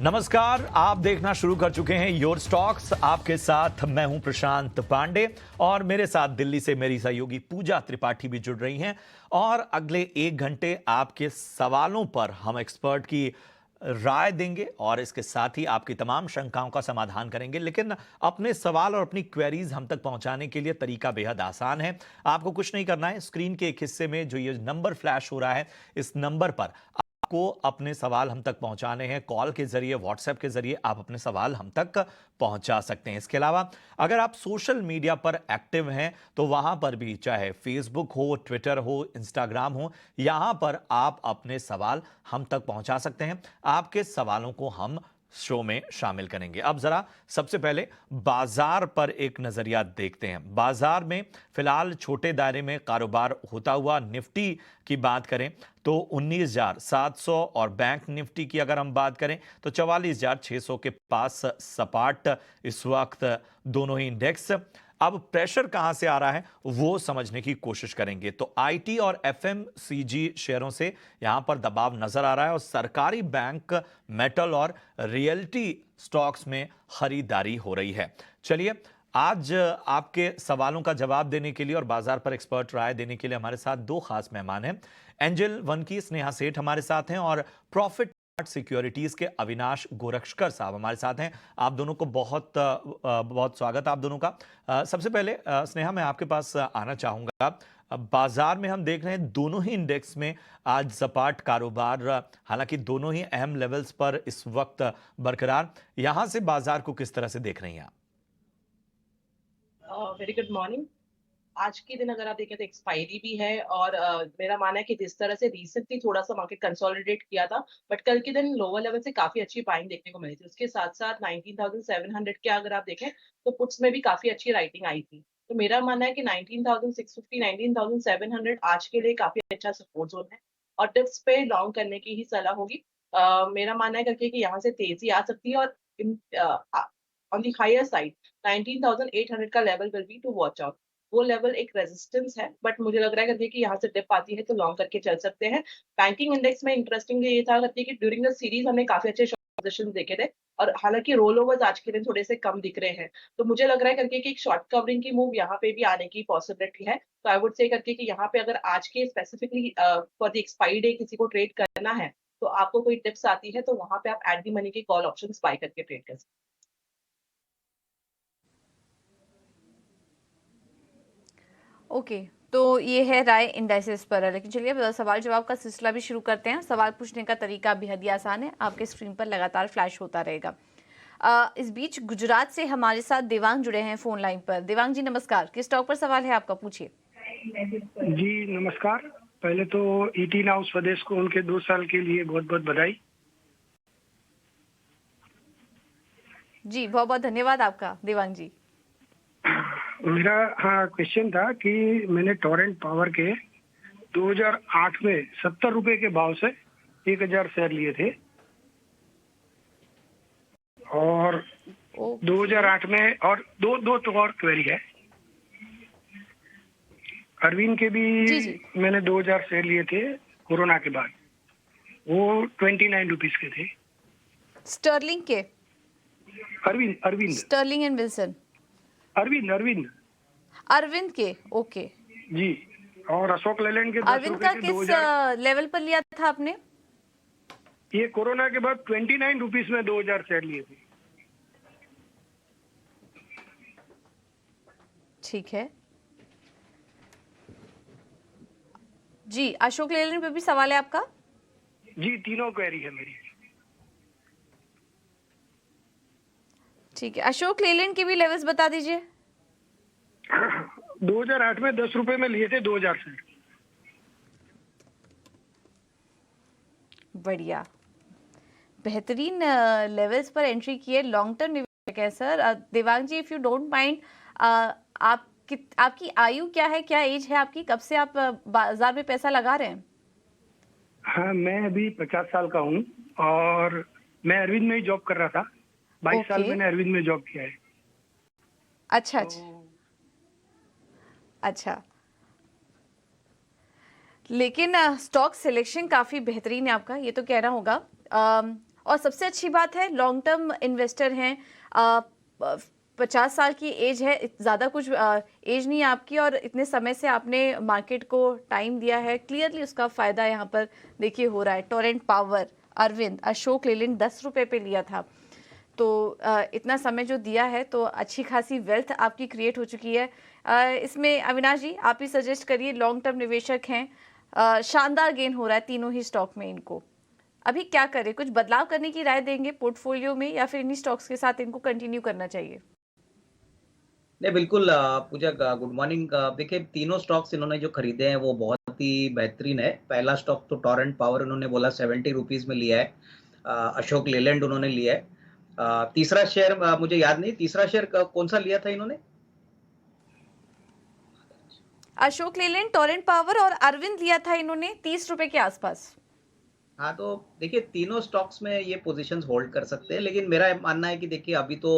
नमस्कार, आप देखना शुरू कर चुके हैं योर स्टॉक्स। आपके साथ मैं हूं प्रशांत पांडे और मेरे साथ दिल्ली से मेरी सहयोगी पूजा त्रिपाठी भी जुड़ रही हैं। और अगले 1 घंटे आपके सवालों पर हम एक्सपर्ट की राय देंगे और इसके साथ ही आपकी तमाम शंकाओं का समाधान करेंगे। लेकिन अपने सवाल और अपनी क्वेरीज हम तक पहुंचाने के लिए तरीका बेहद आसान है। आपको कुछ नहीं करना है, स्क्रीन के एक हिस्से में जो ये नंबर फ्लैश हो रहा है, इस नंबर पर को अपने सवाल हम तक पहुंचाने हैं। कॉल के जरिए, व्हाट्सएप के जरिए आप अपने सवाल हम तक पहुंचा सकते हैं। इसके अलावा अगर आप सोशल मीडिया पर एक्टिव हैं तो वहां पर भी, चाहे फेसबुक हो, ट्विटर हो, इंस्टाग्राम हो, यहां पर आप अपने सवाल हम तक पहुंचा सकते हैं। आपके सवालों को हम शो में शामिल करेंगे। अब जरा सबसे पहले बाजार पर एक नजरिया देखते हैं। बाजार में फिलहाल छोटे दायरे में कारोबार होता हुआ निफ्टी की बात करें तो 19,700 और बैंक निफ्टी की अगर हम बात करें तो 44,600 के पास सपाट इस वक्त दोनों ही इंडेक्स। अब प्रेशर कहां से आ रहा है वो समझने की कोशिश करेंगे। तो आईटी और एफएमसीजी शेयरों से यहां पर दबाव नजर आ रहा है और सरकारी बैंक, मेटल और रियल्टी स्टॉक्स में खरीदारी हो रही है। चलिए, आज आपके सवालों का जवाब देने के लिए और बाजार पर एक्सपर्ट राय देने के लिए हमारे साथ दो खास मेहमान हैं। एंजल वन की स्नेहा सेठ हमारे साथ हैं और प्रॉफिट सिक्योरिटीज के अविनाश गोरक्षकर साहब हमारे साथ हैं। आप दोनों को बहुत बहुत स्वागत आप दोनों का। सबसे पहले स्नेहा, मैं आपके पास आना चाहूंगा। बाजार में हम देख रहे हैं दोनों ही इंडेक्स में आज सपाट कारोबार, हालांकि दोनों ही अहम लेवल्स पर इस वक्त बरकरार। यहां से बाजार को किस तरह से देख रही हैं आप? Very good morning. आज के दिन अगर आप देखें तो एक्सपायरी भी है और मेरा मानना है कि जिस तरह से रिसेंटली थोड़ा सा मार्केट कंसोलिडेट किया था, बट कल के दिन लोअर लेवल से काफी अच्छी बाइंग देखने को मिली थी। उसके साथ साथ 19,700 के अगर आप देखें तो पुट्स में भी काफी अच्छी राइटिंग आई थी। तो मेरा मानना है कि 19,650 19,700 आज के लिए काफी अच्छा सपोर्ट जोन है और डिप्स पे लॉन्ग करने की ही सलाह होगी। मेरा मानना है करके कि यहाँ से तेजी आ सकती है और ऑन द हायर साइड 19,800 का level will be to watch out. वो लेवल एक रेजिस्टेंस है, बट मुझे लग रहा है करके कि यहाँ से डिप आती है तो लॉन्ग करके चल सकते हैं। बैंकिंग इंडेक्स में इंटरेस्टिंग ये था करके कि ड्यूरिंग द सीरीज हमने काफी अच्छे पोजीशन देखे थे और हालांकि रोल ओवर्स आज के दिन थोड़े से कम दिख रहे हैं। तो मुझे लग रहा है करके कि एक शॉर्ट कवरिंग की मूव यहाँ पे भी आने की पॉसिबिलिटी है। तो आई वुड से करके कि यहाँ पे अगर आज के specifically for the expiry day किसी को ट्रेड करना है तो आपको कोई टिप्स आती है तो वहां पे आप एट दी मनी के कॉल ऑप्शंस बाय करके ट्रेड कर सकते हैं। ओके, तो ये है राय इंडाइसेस पर। लेकिन चलिए अब सवाल जवाब का सिलसिला भी शुरू करते हैं। सवाल पूछने का तरीका बेहद ही आसान है, आपके स्क्रीन पर लगातार फ्लैश होता रहेगा। इस बीच गुजरात से हमारे साथ देवांग जुड़े हैं फोन लाइन पर। देवांग जी नमस्कार, किस स्टॉक पर सवाल है आपका, पूछिए। जी नमस्कार। पहले तो ईटी नाउ स्वदेश को उनके 2 साल के लिए बहुत बहुत बधाई। जी बहुत बहुत धन्यवाद आपका देवांग जी। मेरा क्वेश्चन था कि मैंने टोरेंट पावर के 2008 में 70 रुपए के भाव से 1,000 शेयर लिए थे और 2008 में और दो तो और क्वेरी है। अरविंद के भी जी। मैंने 2,000 शेयर लिए थे कोरोना के बाद, वो 29 रुपीज के थे। स्टर्लिंग के? Arvind Sterling and Wilson. Arvind के, ओके जी। और अशोक लेलैंड के 10 अरविंद रुपए का के किस 2,000। लेवल पर लिया था आपने? ये कोरोना के बाद 29 रुपीज में 2,000 शेयर लिए थे। ठीक है जी। अशोक लेलैंड पे भी सवाल है आपका? जी, तीनों क्वेरी है मेरी। ठीक है, अशोक लेलैंड के भी लेवल्स बता दीजिए। 2008 में 10 रुपए में लिए थे 2,000 शेयर। बढ़िया, बेहतरीन लेवल्स पर एंट्री की है। लॉन्ग टर्म निवेशक है sir. Devang ji, if you don't mind, आपकी आयु क्या है, क्या एज है आपकी, कब से आप बाजार में पैसा लगा रहे हैं? हाँ, मैं अभी 50 साल का हूँ और मैं अरविंद में ही जॉब कर रहा था। 22 साल मैंने अरविंद में जॉब किया है। अच्छा अच्छा। लेकिन स्टॉक सिलेक्शन काफी बेहतरीन है आपका, ये तो कहना होगा। और सबसे अच्छी बात है लॉन्ग टर्म इन्वेस्टर हैं, 50 साल की एज है, ज़्यादा कुछ एज नहीं है आपकी और इतने समय से आपने मार्केट को टाइम दिया है, क्लियरली उसका फ़ायदा यहाँ पर देखिए हो रहा है। टोरेंट पावर, अरविंद, अशोक लेलैंड 10 रुपये पे लिया था, तो इतना समय जो दिया है तो अच्छी खासी वेल्थ आपकी क्रिएट हो चुकी है। इसमें अविनाश जी आप ही सजेस्ट करिए, लॉन्ग टर्म निवेशक हैं, शानदार गेन हो रहा है तीनों ही स्टॉक में इनको, अभी क्या करें? कुछ बदलाव करने की राय देंगे पोर्टफोलियो में या फिर इन्हीं स्टॉक्स के साथ इनको कंटिन्यू करना चाहिए? नहीं बिल्कुल पूजा गुड मॉर्निंग। देखिए तीनों स्टॉक्स इन्होंने जो खरीदे हैं वो बहुत ही बेहतरीन है। पहला स्टॉक तो टोरेंट पावर उन्होंने बोला 70 रुपीज में लिया है। अशोक लेलैंड उन्होंने लिया है। तीसरा शेयर मुझे याद नहीं, तीसरा शेयर कौन सा लिया था इन्होंने? अशोक लेलैंड, टोरेंट पावर और अरविंद लिया था इन्होंने 30 रुपए के आसपास। हाँ, तो देखिए तीनों स्टॉक्स में ये पोजीशंस होल्ड कर सकते हैं, लेकिन मेरा मानना है कि देखिए अभी तो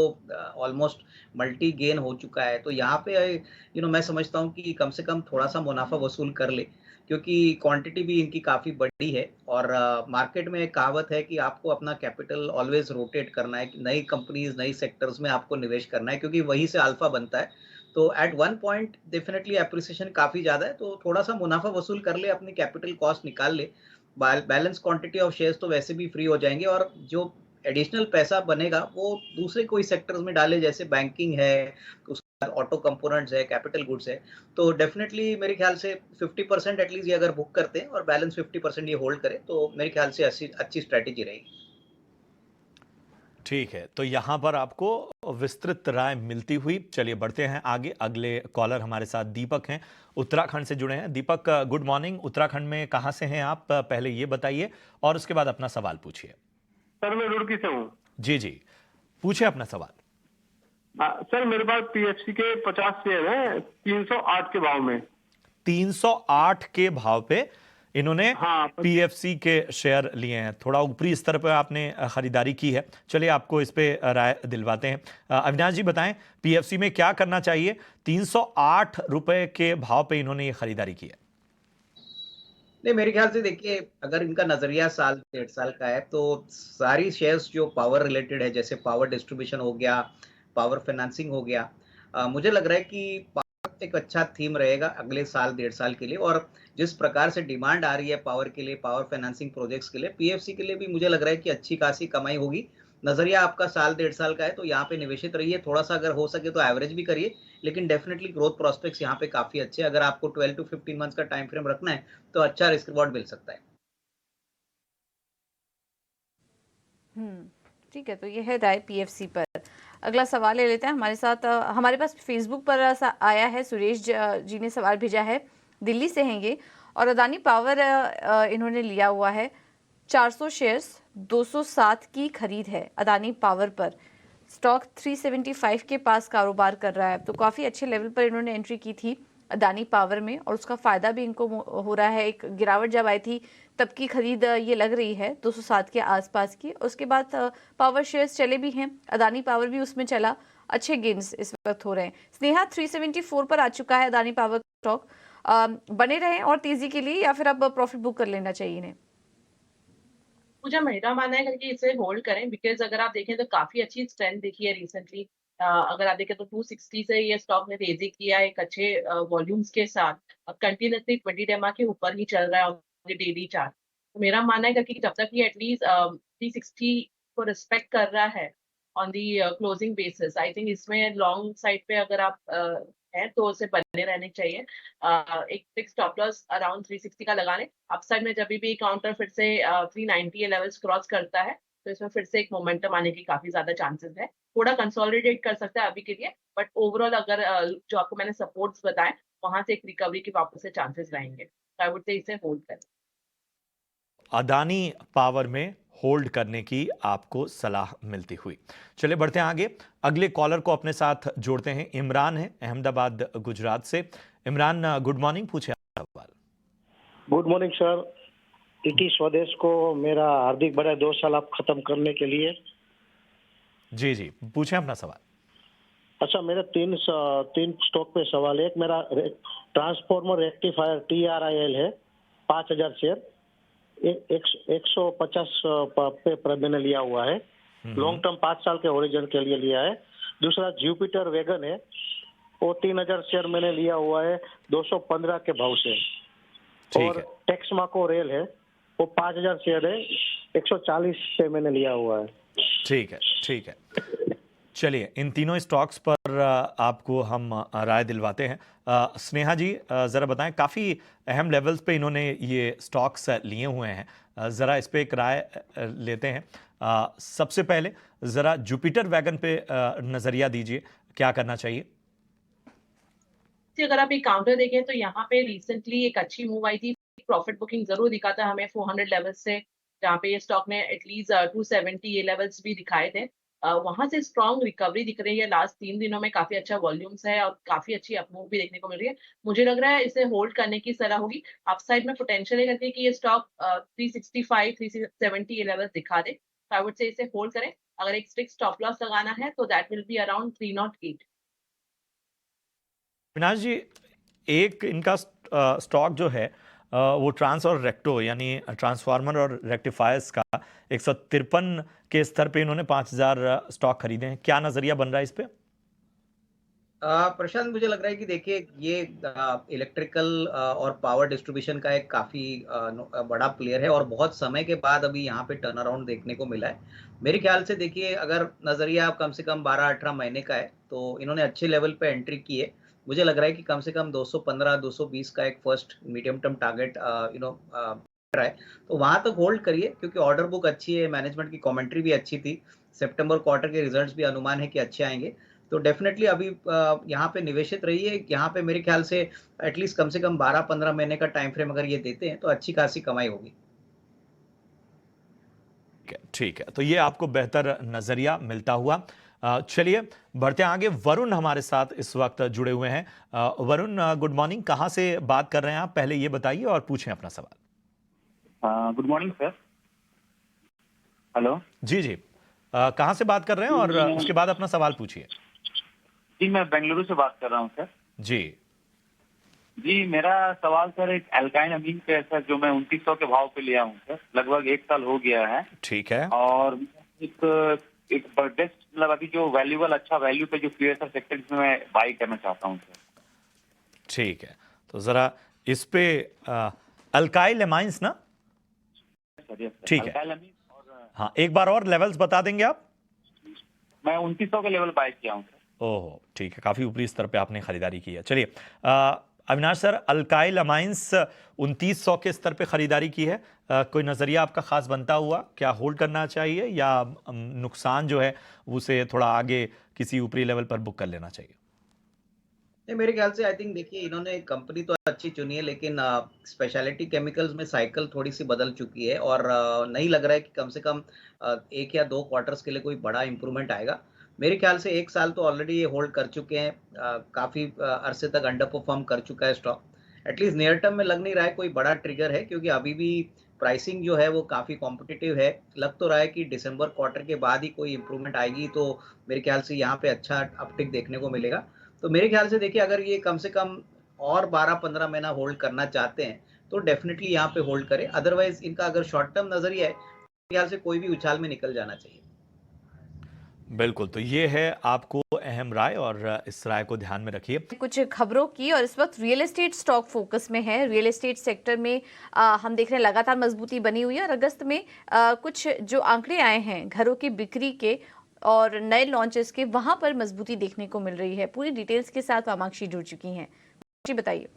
ऑलमोस्ट मल्टी गेन हो चुका है, तो यहाँ पे मैं समझता हूँ कि कम से कम थोड़ा-सा मुनाफ़ा वसूल कर ले, क्योंकि क्वांटिटी भी इनकी काफ़ी बड़ी है और मार्केट में एक कहावत है कि आपको अपना कैपिटल ऑलवेज़ रोटेट करना है, नई कंपनीज़, नई सेक्टर्स में आपको निवेश करना है क्योंकि वहीं से अल्फ़ा बनता है। तो at one point definitely appreciation काफ़ी ज़्यादा है, तो थोड़ा-सा मुनाफ़ा वसूल कर ले, अपनी कैपिटल कॉस्ट निकाल ले, बैलेंस क्वांटिटी ऑफ शेयर्स तो वैसे भी फ्री हो जाएंगे और जो एडिशनल पैसा बनेगा वो दूसरे कोई सेक्टर्स में डाले, जैसे बैंकिंग है, उसके बाद ऑटो कंपोनेंट्स है, कैपिटल गुड्स है। तो डेफिनेटली मेरे ख्याल से 50% एटलीस्ट ये अगर बुक करते हैं और बैलेंस 50% ये होल्ड करें तो मेरे ख्याल से अच्छी अच्छी स्ट्रैटेजी रहेगी। ठीक है, तो यहां पर आपको विस्तृत राय मिलती हुई। चलिए बढ़ते हैं आगे। अगले कॉलर हमारे साथ दीपक हैं, उत्तराखंड से जुड़े हैं। दीपक गुड मॉर्निंग। उत्तराखंड में कहां से हैं आप, पहले ये बताइए और उसके बाद अपना सवाल पूछिए। सर मैं रुड़की से हूँ। जी जी, पूछिए अपना सवाल। सर मेरे पास पीएफसी के 50 शेयर हैं 308 के भाव में। 308 के भाव पे इन्होंने हाँ, पीएफसी के शेयर लिए हैं। थोड़ा ऊपरी स्तर पर आपने खरीदारी की है। चलिए आपको इस पे राय दिलवाते हैं। अविनाश जी बताएं, पीएफसी में क्या करना चाहिए? 308 रुपए के भाव पे इन्होंने ये खरीदारी की है। नहीं, मेरे ख्याल से देखिए अगर इनका नजरिया साल 1.5 साल का है तो सारी शेयर्स जो पावर रिलेटेड है, जैसे पावर डिस्ट्रीब्यूशन हो गया, पावर फाइनेंसिंग हो गया, मुझे लग रहा है कि पावर एक अच्छा थीम रहेगा अगले साल 1.5 साल के लिए। और जिस प्रकार से डिमांड आ रही है पावर के लिए, पावर फाइनेंसिंग प्रोजेक्ट्स के लिए, पीएफसी के लिए भी मुझे लग रहा है कि अच्छी खासी कमाई होगी। नजरिया आपका साल 1.5 साल का है तो यहाँ पे निवेशित रहिए, थोड़ा सा अगर हो सके तो एवरेज भी करिए, लेकिन डेफिनेटली ग्रोथ प्रोस्पेक्ट्स यहाँ पे काफी अच्छे हैं। अगर आपको 12 to 15 मंथ्स का टाइम फ्रेम रखना है तो अच्छा रिस्क रिवॉर्ड मिल सकता है। ठीक है, तो ये है राय पीएफसी पर। अगला सवाल ले लेते हैं। हमारे साथ हमारे पास फेसबुक पर आया है, सुरेश जी ने सवाल भेजा है, दिल्ली से हैं ये, और अदानी पावर इन्होंने लिया हुआ है 400 शेयर्स, 207 की खरीद है अदानी पावर पर। स्टॉक 375 के पास कारोबार कर रहा है, तो काफ़ी अच्छे लेवल पर इन्होंने एंट्री की थी अदानी पावर में और उसका फ़ायदा भी इनको हो रहा है। एक गिरावट जब आई थी तब की खरीद ये लग रही है 207 के आसपास की। उसके बाद पावर शेयर्स चले भी हैं, अदानी पावर भी उसमें चला, अच्छे गेन्स इस वक्त हो रहे हैं। स्नेहा 374 पर आ चुका है अदानी पावर स्टॉक, बने रहें और तेज़ी के लिए या फिर अब प्रॉफिट बुक कर लेना चाहिए इन्हें? मुझे मेरा मानना है कि इसे होल्ड करें, बिकॉज़ अगर आप देखें तो काफ़ी अच्छी स्ट्रेंथ दिखी है रिसेंटली। अगर आप देखें तो 260 से ये स्टॉक ने तेज़ी किया है एक अच्छे वॉल्यूम्स के साथ। अब कंटीन्यूअसली 20 डेमा के ऊपर ही चल रहा है ऑन द डेली चार्ट। तो मेरा मानना है कि जब तक ये एटलीस्ट 360 को रिस्पेक्ट कर रहा है on the closing basis, I think इसमें लॉन्ग साइड पे अगर आप हैं तो उसे बने रहने चाहिए। एक फिक्स स्टॉप लॉस अराउंड 360 का लगा लें। अपसाइड में जब भी काउंटर फिर से 390 ये लेवल्स क्रॉस करता है तो इसमें फिर से एक मोमेंटम आने की काफी ज्यादा चांसेस है। थोड़ा कंसोलिडेट कर सकता है अभी के लिए, बट ओवरऑल अगर जो आपको मैंने सपोर्ट्स बताए वहां से एक रिकवरी के वापस से चांसेस रहेंगे, तो आई वुड से इसे होल्ड करें। अदानी पावर में होल्ड करने की आपको सलाह मिलती हुई। चलिए बढ़ते हैं आगे। अगले कॉलर को अपने साथ जोड़ते हैं। इमरान है अहमदाबाद गुजरात से। इमरान गुड मॉर्निंग, पूछे सवाल। Good morning sir. इटी स्वदेश को मेरा हार्दिक बधाई 2 साल आप खत्म करने के लिए। जी जी, पूछें अपना सवाल। अच्छा, मेरे तीन स्टॉक पे सवाल है। एक मेरा ट्रांसफॉर्मर रेक्टिफायर TRIL है 5000 शेयर। 150 पे मैंने लिया हुआ है। लॉन्ग टर्म 5 साल के ओरिजिन के लिए लिया है। दूसरा जुपिटर वैगन है, वो 3000 शेयर मैंने लिया हुआ है 215 के भाव से। ठीक और है, टेक्समाको रेल है, वो 5000 शेयर है, 140 पे मैंने लिया हुआ है। ठीक है, ठीक है। चलिए, इन तीनों स्टॉक्स पर आपको हम राय दिलवाते हैं। स्नेहा जी, ज़रा बताएं, काफ़ी अहम लेवल्स पे इन्होंने ये स्टॉक्स लिए हुए हैं। ज़रा इस पे एक राय लेते हैं। सबसे पहले ज़रा जुपिटर वैगन पे नज़रिया दीजिए, क्या करना चाहिए? अगर आप एक काउंटर देखें तो यहाँ पे रिसेंटली एक अच्छी मूव आई थी। प्रॉफिट बुकिंग जरूर दिखाता हमें 400 लेवल्स से, जहाँ पे ये स्टॉक ने एटलीस्ट 270 ये लेवल्स भी दिखाए थे। वहां से स्ट्रॉन्ग रिकवरी दिख रही है। लास्ट 3 दिनों में काफी अच्छा वॉल्यूम्स है और काफी अच्छी अपमूव भी देखने को मिल रही है। मुझे लग रहा है इसे होल्ड करने की सलाह होगी। अपसाइड में पोटेंशियल है करके कि ये स्टॉक 365 370 ये लेवल्स दिखा दे, तो आई वुड से इसे होल्ड करें। अगर एक स्ट्रिक्ट स्टॉप लॉस लगाना है तो that will be around 308। Avinash ji, एक इनका स्टॉक जो है वो ट्रांस और रेक्टो यानी ट्रांसफार्मर और रेक्टिफायर्स का 153 के स्तर पे इन्होंने 5000 स्टॉक खरीदे हैं। क्या नजरिया बन रहा है इस पे? प्रशांत, मुझे लग रहा है कि देखिए ये इलेक्ट्रिकल और पावर डिस्ट्रीब्यूशन का एक काफ़ी बड़ा प्लेयर है और बहुत समय के बाद अभी यहाँ पे टर्न अराउंड देखने को मिला है। मेरे ख्याल से देखिए, अगर नज़रिया कम से कम 12-18 महीने का है तो इन्होंने अच्छे लेवल पे एंट्री की है। मुझे लग रहा है कि कम से कम 215-220 का एक फर्स्ट मीडियम टर्म टारगेट है, तो वहां तक होल्ड करिए, क्योंकि ऑर्डर बुक अच्छी है, मैनेजमेंट की कमेंट्री भी अच्छी थी, सितंबर क्वार्टर के रिजल्ट्स भी अनुमान है कि अच्छे आएंगे। तो डेफिनेटली अभी यहाँ पे निवेशित रहिए। यहाँ पे मेरे ख्याल से एटलीस्ट कम से कम 12-15 महीने का टाइम फ्रेम अगर ये देते हैं तो अच्छी खासी कमाई होगी। ठीक है, तो ये आपको बेहतर नजरिया मिलता हुआ। चलिए बढ़ते हैं आगे। वरुण हमारे साथ इस वक्त जुड़े हुए हैं। Varun, good morning. कहाँ से बात कर रहे हैं आप, पहले ये बताइए और पूछें अपना सवाल। Good morning sir. हेलो जी जी, कहाँ से बात कर रहे हैं और उसके बाद अपना सवाल पूछिए। जी, मैं बेंगलुरु से बात कर रहा हूँ सर। जी जी, मेरा सवाल सर एक एल्काइन अमीन पे है सर, जो मैं 2900 के भाव पे लिया हूँ सर, लगभग 1 साल हो गया है। ठीक है। और एक बेस्ट मतलब अभी जो वैल्यूबल अच्छा वैल्यू पे जो क्यूएसआर सेक्टर में मैं बाई करना चाहता हूँ सर। ठीक है, तो जरा इस पे अल्काइल एमाइंस ना, ठीक है। अल्काइल अमीन और हाँ, एक बार और लेवल्स बता देंगे आप? मैं 2900 के लेवल बाई किया हूँ सर। ओह ठीक है, काफ़ी ऊपरी स्तर पे आपने खरीदारी की है। चलिए अविनाश सर, अल्काइल अमाइंस 2900 के स्तर पे खरीदारी की है। कोई नज़रिया आपका खास बनता हुआ, क्या होल्ड करना चाहिए या नुकसान जो है उसे थोड़ा आगे किसी ऊपरी लेवल पर बुक कर लेना चाहिए? नहीं, मेरे ख्याल से आई थिंक देखिए, इन्होंने कंपनी तो अच्छी चुनी है, लेकिन स्पेशलिटी केमिकल्स में साइकिल थोड़ी सी बदल चुकी है और नहीं लग रहा है कि कम से कम 1 या 2 क्वार्टर्स के लिए कोई बड़ा इंप्रूवमेंट आएगा। मेरे ख्याल से 1 साल तो ऑलरेडी ये होल्ड कर चुके हैं। काफ़ी अरसे तक अंडर परफॉर्म कर चुका है स्टॉक। एटलीस्ट नियर टर्म में लग नहीं रहा है कोई बड़ा ट्रिगर है, क्योंकि अभी भी प्राइसिंग जो है वो काफ़ी कॉम्पिटिटिव है। लग तो रहा है कि दिसंबर क्वार्टर के बाद ही कोई इंप्रूवमेंट आएगी, तो मेरे ख्याल से यहाँ पे अच्छा अपटिक देखने को मिलेगा। तो मेरे ख्याल से देखिए, अगर ये कम से कम और 12-15 महीना होल्ड करना चाहते हैं तो डेफिनेटली यहाँ पे होल्ड करें। अदरवाइज इनका अगर शॉर्ट टर्म नजरिया है, मेरे ख्याल से कोई भी उछाल में निकल जाना चाहिए। बिल्कुल, तो ये है आपको अहम राय और इस राय को ध्यान में रखिए। कुछ खबरों की, और इस वक्त रियल एस्टेट स्टॉक फोकस में है। रियल एस्टेट सेक्टर में हम देख रहे हैं लगातार मजबूती बनी हुई है और अगस्त में कुछ जो आंकड़े आए हैं घरों की बिक्री के और नए लॉन्चेस के, वहां पर मजबूती देखने को मिल रही है। पूरी डिटेल्स के साथ वामाक्षी जुड़ चुकी हैं। जी बताइए।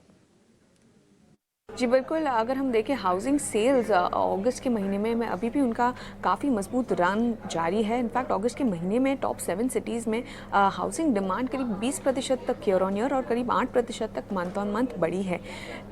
जी बिल्कुल, अगर हम देखें हाउसिंग सेल्स अगस्त के महीने में अभी भी उनका काफ़ी मजबूत रन जारी है। इनफैक्ट अगस्त के महीने में टॉप 7 सिटीज़ में हाउसिंग डिमांड करीब 20% तक ईयर ऑन ईयर और करीब 8% तक मंथ ऑन मंथ बढ़ी है।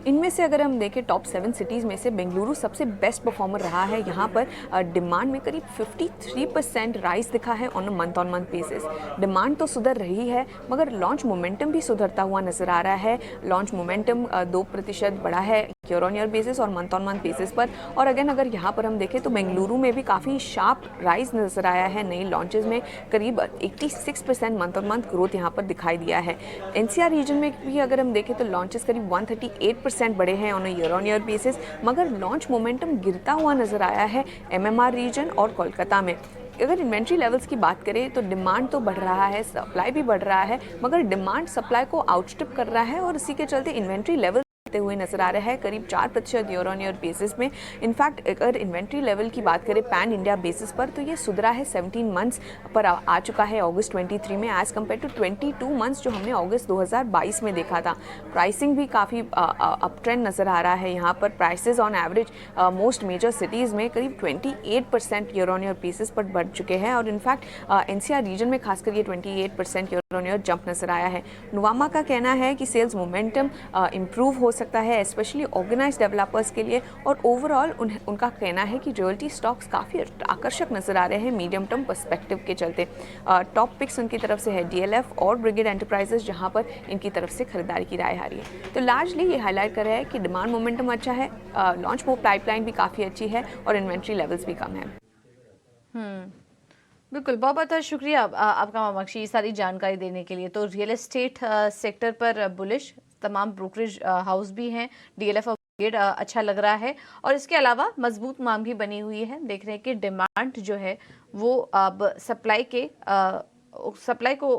इनमें से अगर हम देखें टॉप 7 सिटीज़ में से बेंगलुरु सबसे बेस्ट परफॉर्मर रहा है। यहाँ पर डिमांड में करीब 53% राइज दिखा है ऑन मंथ बेसिस। डिमांड तो सुधर रही है मगर लॉन्च मोमेंटम भी सुधरता हुआ नजर आ रहा है। लॉन्च मोमेंटम 2% बढ़ा है ईयर ऑन ईयर बेसिस और मंथ ऑन मंथ बेसिस पर। और अगेन अगर यहाँ पर हम देखें तो बेंगलुरु में भी काफ़ी शार्प राइज नजर आया है। नई लॉन्चेस में करीब 86% मंथ ऑन मंथ ग्रोथ यहाँ पर दिखाई दिया है। एनसीआर रीजन में भी अगर हम देखें तो लॉन्चेस करीब 138% बढ़े हैं on year on year basis, मगर लॉन्च मोमेंटम गिरता हुआ नजर आया है एमएमआर रीजन और कोलकाता में। अगर इन्वेंट्री लेवल्स की बात करें तो डिमांड तो बढ़ रहा है, सप्लाई भी बढ़ रहा है, मगर डिमांड सप्लाई को आउटस्टिप कर रहा है और इसी के चलते इन्वेंट्री लेवल हुए नजर आ रहा है करीब 4% ईयर ऑन ईयर बेसिस में। इनफैक्ट अगर इन्वेंट्री लेवल की बात करें पैन इंडिया बेसिस पर तो ये सुधरा है 17 मंथ्स पर आ चुका है अगस्त 23 में एज कम्पेयर टू 22 मंथ्स जो हमने अगस्त 2022 में देखा था। प्राइसिंग भी काफ़ी अप ट्रेंड नज़र आ रहा है। यहाँ पर prices on average most major cities में करीब 28% ईयर ऑन ईयर बेसिस पर बढ़ चुके हैं और इनफैक्ट एनसीआर रीजन में खासकर ये 28% ईयर ऑन ईयर जंप नजर आया है। नुवामा का कहना है कि सेल्स मोमेंटम इम्प्रूव हो सकता है स्पेशली ऑर्गेनाइज्ड डेवलपर्स के लिए और ओवरऑल उनका कहना है कि रियल्टी स्टॉक्स काफ़ी आकर्षक नजर आ रहे हैं मीडियम टर्म पर्सपेक्टिव के चलते। टॉप पिक्स उनकी तरफ से है डीएलएफ और ब्रिगेड एंटरप्राइजेस जहां पर इनकी तरफ से खरीदारी की राय आ रही है। तो लार्जली ये हाईलाइट कर रहा है कि डिमांड मोमेंटम अच्छा है, लॉन्च पाइपलाइन भी काफ़ी अच्छी है और इन्वेंट्री लेवल्स भी कम है। बिल्कुल, बहुत बहुत शुक्रिया आपका मामाक्षी ये सारी जानकारी देने के लिए। तो रियल एस्टेट सेक्टर पर बुलिश तमाम ब्रोकरेज हाउस भी हैं, डीएलएफ और ब्रिगेड अच्छा लग रहा है और इसके अलावा मजबूत मांग भी बनी हुई है। देख रहे हैं कि डिमांड जो है वो अब सप्लाई को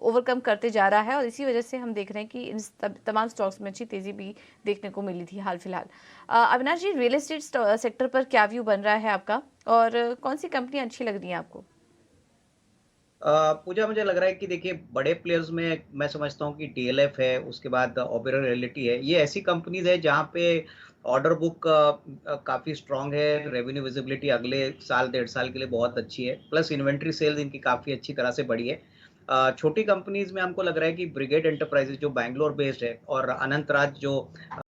ओवरकम करते जा रहा है और इसी वजह से हम देख रहे हैं कि इन तमाम स्टॉक्स में अच्छी तेज़ी भी देखने को मिली थी हाल फिलहाल। अविनाश जी, रियल एस्टेट सेक्टर पर क्या व्यू बन रहा है आपका और कौन सी कंपनियां अच्छी लग रही हैं आपको? पूजा, मुझे लग रहा है कि देखिए बड़े प्लेयर्स में मैं समझता हूँ कि डीएलएफ है, उसके बाद ओबेरॉय रियल्टी है। ये ऐसी कंपनीज है जहाँ पे ऑर्डर बुक काफ़ी स्ट्रांग है, रेवेन्यू विजिबिलिटी अगले साल 1.5 साल के लिए बहुत अच्छी है, प्लस इन्वेंट्री सेल्स इनकी काफ़ी अच्छी तरह से बढ़ी है। छोटी कंपनीज में हमको लग रहा है कि ब्रिगेड एंटरप्राइजेज जो बैंगलोर बेस्ड है और अनंतराज जो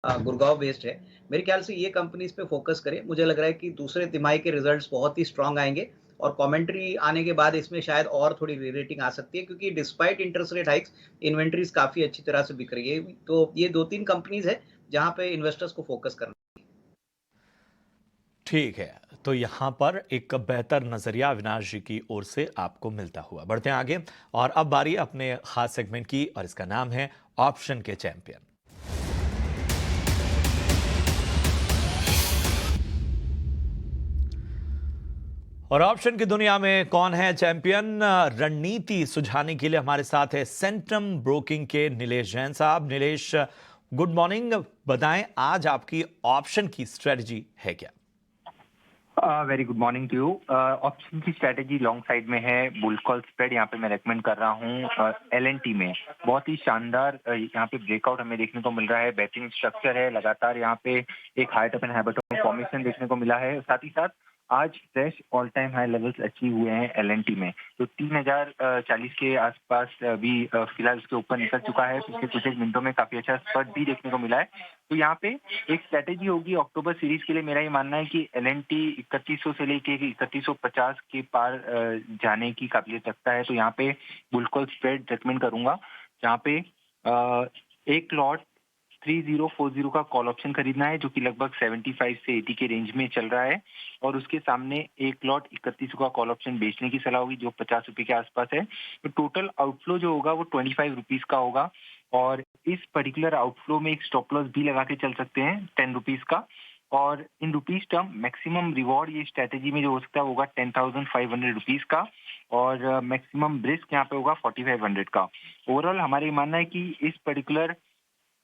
गुड़गांव बेस्ड है, मेरे ख्याल से ये कंपनीज पे फोकस करें। मुझे लग रहा है कि दूसरे तिमाही के रिजल्ट्स बहुत ही स्ट्रांग आएंगे और कमेंट्री आने के बाद इसमें शायद और थोड़ी री-रेटिंग आ सकती है, क्योंकि despite interest rate hikes inventories काफ़ी अच्छी तरह से बिक रही है। तो ये 2-3 कंपनीज है जहाँ पे इन्वेस्टर्स को फोकस करना। ठीक है, तो यहां पर एक बेहतर नजरिया अविनाश जी की ओर से आपको मिलता हुआ। बढ़ते हैं आगे और अब बारी अपने खास सेगमेंट की और इसका नाम है ऑप्शन के चैंपियन। और ऑप्शन की दुनिया में कौन है चैंपियन, रणनीति सुझाने के लिए हमारे साथ है सेंट्रम ब्रोकिंग के नीलेश जैन साहब। नीलेश, गुड मॉर्निंग, बताएं आज आपकी ऑप्शन की स्ट्रेटजी है क्या? Very good morning to you. Option की स्ट्रेटेजी लॉन्ग साइड में है, बुल कॉल स्प्रेड यहाँ पे मैं रेकमेंड कर रहा हूँ। एलएनटी में बहुत ही शानदार यहाँ पे ब्रेकआउट हमें देखने को मिल रहा है, बेहतरीन स्ट्रक्चर है, लगातार यहाँ पे एक high top and high bottom formation देखने को मिला है। साथ ही साथ आज fresh all time high levels achieve हुए हैं एलएनटी में, तो 3040 के आसपास भी फिलहाल उसके ऊपर निकल चुका है। पिछले कुछ एक मिनटों में काफी अच्छा स्पर्ट भी देखने को मिला है। तो यहाँ पे एक स्ट्रेटेजी होगी अक्टूबर सीरीज के लिए। मेरा ये मानना है कि एलएनटी 3100 से लेके 3150 के पार जाने की काबिलियत रखता है। तो यहाँ पे बुल कॉल स्प्रेड रेकमेंड करूंगा, जहाँ पे एक लॉट 3040 का कॉल ऑप्शन खरीदना है, जो कि लगभग 75 से 80 के रेंज में चल रहा है, और उसके सामने एक लॉट 3100 का कॉल ऑप्शन बेचने की सलाह होगी, जो 50 रुपए के आसपास है। तो टोटल आउटफ्लो जो होगा वो 25 रुपीज का होगा, और इस पर्टिकुलर आउटफ्लो में एक स्टॉप लॉस भी लगा के चल सकते हैं 10 रुपीज का। और in rupees term maximum reward ये स्ट्रेटेजी में जो हो सकता है होगा 10,500 रुपीज का, और मैक्सिमम रिस्क यहाँ पे होगा 4,500 का। ओवरऑल हमारा ये मानना है कि इस पर्टिकुलर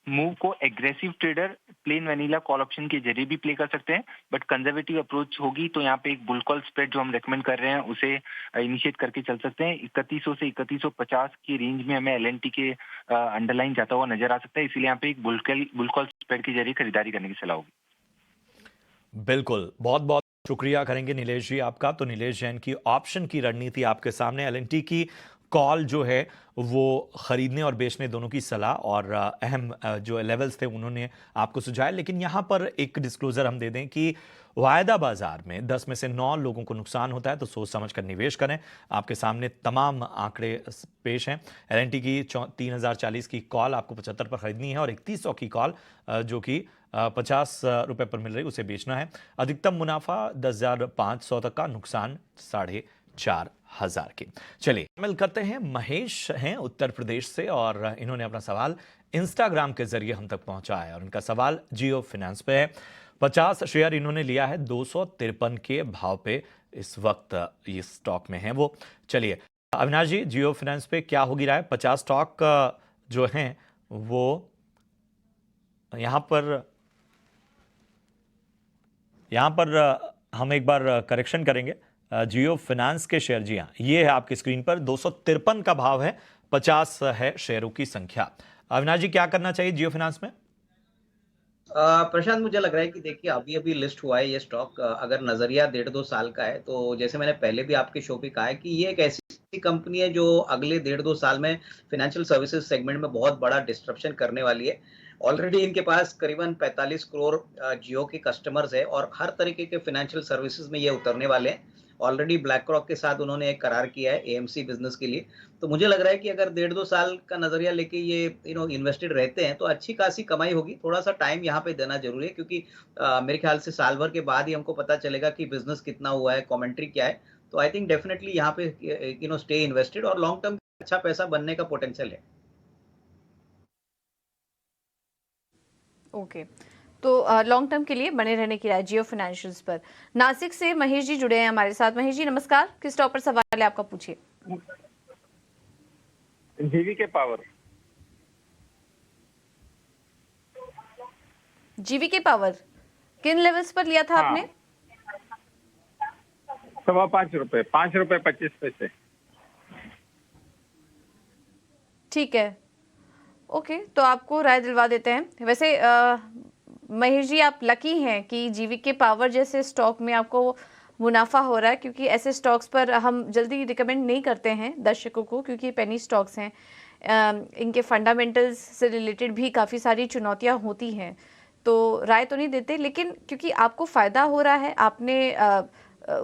मूव को aggressive trader plain vanilla call option के जरिए भी प्ले कर सकते हैं, बट कंजर्वेटिव अप्रोच होगी तो यहाँ पे एक बुल कॉल स्प्रेड जो हम रेकमेंड कर रहे हैं उसे इनिशिएट करके चल सकते हैं। 3100 से 3150 की रेंज में हमें एलएनटी के अंडरलाइन जाता हुआ नजर आ सकता है, इसीलिए यहाँ पे एक बुल कॉल स्प्रेड के जरिए खरीदारी करने की सलाह होगी। बिल्कुल, बहुत बहुत शुक्रिया करेंगे नीलेश जी आपका। तो नीलेश जैन की ऑप्शन की रणनीति आपके सामने, एलएनटी की कॉल जो है वो खरीदने और बेचने दोनों की सलाह और अहम जो लेवल्स थे उन्होंने आपको सुझाए। लेकिन यहाँ पर एक डिस्क्लोजर हम दे दें कि वायदा बाजार में 10 में से 9 लोगों को नुकसान होता है, तो सोच समझ कर निवेश करें। आपके सामने तमाम आंकड़े पेश हैं। एलएनटी की 3040 की कॉल आपको 75 पर खरीदनी है और 3100 की कॉल जो कि 50 रुपए पर मिल रही, उसे बेचना है। अधिकतम मुनाफा 10,500 तक का, नुकसान 4,500 के। चलिए शामिल करते हैं, महेश हैं उत्तर प्रदेश से और इन्होंने अपना सवाल इंस्टाग्राम के जरिए हम तक पहुंचाया है और इनका सवाल जियो फाइनेंस पे है। 50 शेयर इन्होंने लिया है 253 के भाव पे, इस वक्त ये स्टॉक में है वो। चलिए अविनाश जी, जियो फाइनेंस पे क्या होगी राय? 50 स्टॉक जो हैं वो यहाँ पर हम एक बार करेक्शन करेंगे। जियो फाइनेंस के शेयर, जी हाँ, ये है आपकी स्क्रीन पर, 253 का भाव है, 50 है शेयरों की संख्या। अविनाश जी, क्या करना चाहिए जियो फाइनेंस में? प्रशांत, मुझे लग रहा है कि देखिए अभी अभी लिस्ट हुआ है ये स्टॉक। अगर नजरिया 1.5-2 साल का है तो जैसे मैंने पहले भी आपके शो पे कहा है कि ये एक ऐसी कंपनी है जो अगले 1.5-2 साल में फाइनेंशियल सर्विसेज सेगमेंट में बहुत बड़ा डिस्ट्रप्शन करने वाली है। ऑलरेडी इनके पास करीबन 45 करोड़ जियो के कस्टमर्स है और हर तरीके के फाइनेंशियल सर्विसेज में ये उतरने वाले हैं। ऑलरेडी ब्लैक रॉक के साथ उन्होंने एक करार किया है एएमसी बिजनेस के लिए। तो मुझे लग रहा है कि अगर 1.5-2 साल का नजरिया लेके ये इन्वेस्टेड रहते हैं तो अच्छी खासी कमाई होगी। थोड़ा सा टाइम यहाँ पे देना जरूरी है क्योंकि मेरे ख्याल से साल भर के बाद ही हमको पता चलेगा कि बिजनेस कितना हुआ है, कमेंट्री क्या है। तो आई थिंक डेफिनेटली यहाँ पे स्टे इन्वेस्टेड और लॉन्ग टर्म अच्छा पैसा बनने का पोटेंशियल है। ओके, तो लॉन्ग टर्म के लिए बने रहने की राय जियो फाइनेंशियल्स पर। नासिक से महेश जी जुड़े हैं हमारे साथ। महेश जी नमस्कार, किस टॉप पर सवाल है आपका, पूछिए। GVK power. जीवीके पावर किन लेवल्स पर लिया था आपने? 5.25 रुपए, 5 रुपए 25 पैसे। ठीक है, ओके, तो आपको राय दिलवा देते हैं। वैसे महेश जी, आप लकी हैं कि जीवीके पावर जैसे स्टॉक में आपको मुनाफा हो रहा है, क्योंकि ऐसे स्टॉक्स पर हम जल्दी रिकमेंड नहीं करते हैं दर्शकों को, क्योंकि पेनी स्टॉक्स हैं। इनके फंडामेंटल्स से रिलेटेड भी काफ़ी सारी चुनौतियां होती हैं, तो राय तो नहीं देते। लेकिन क्योंकि आपको फ़ायदा हो रहा है, आपने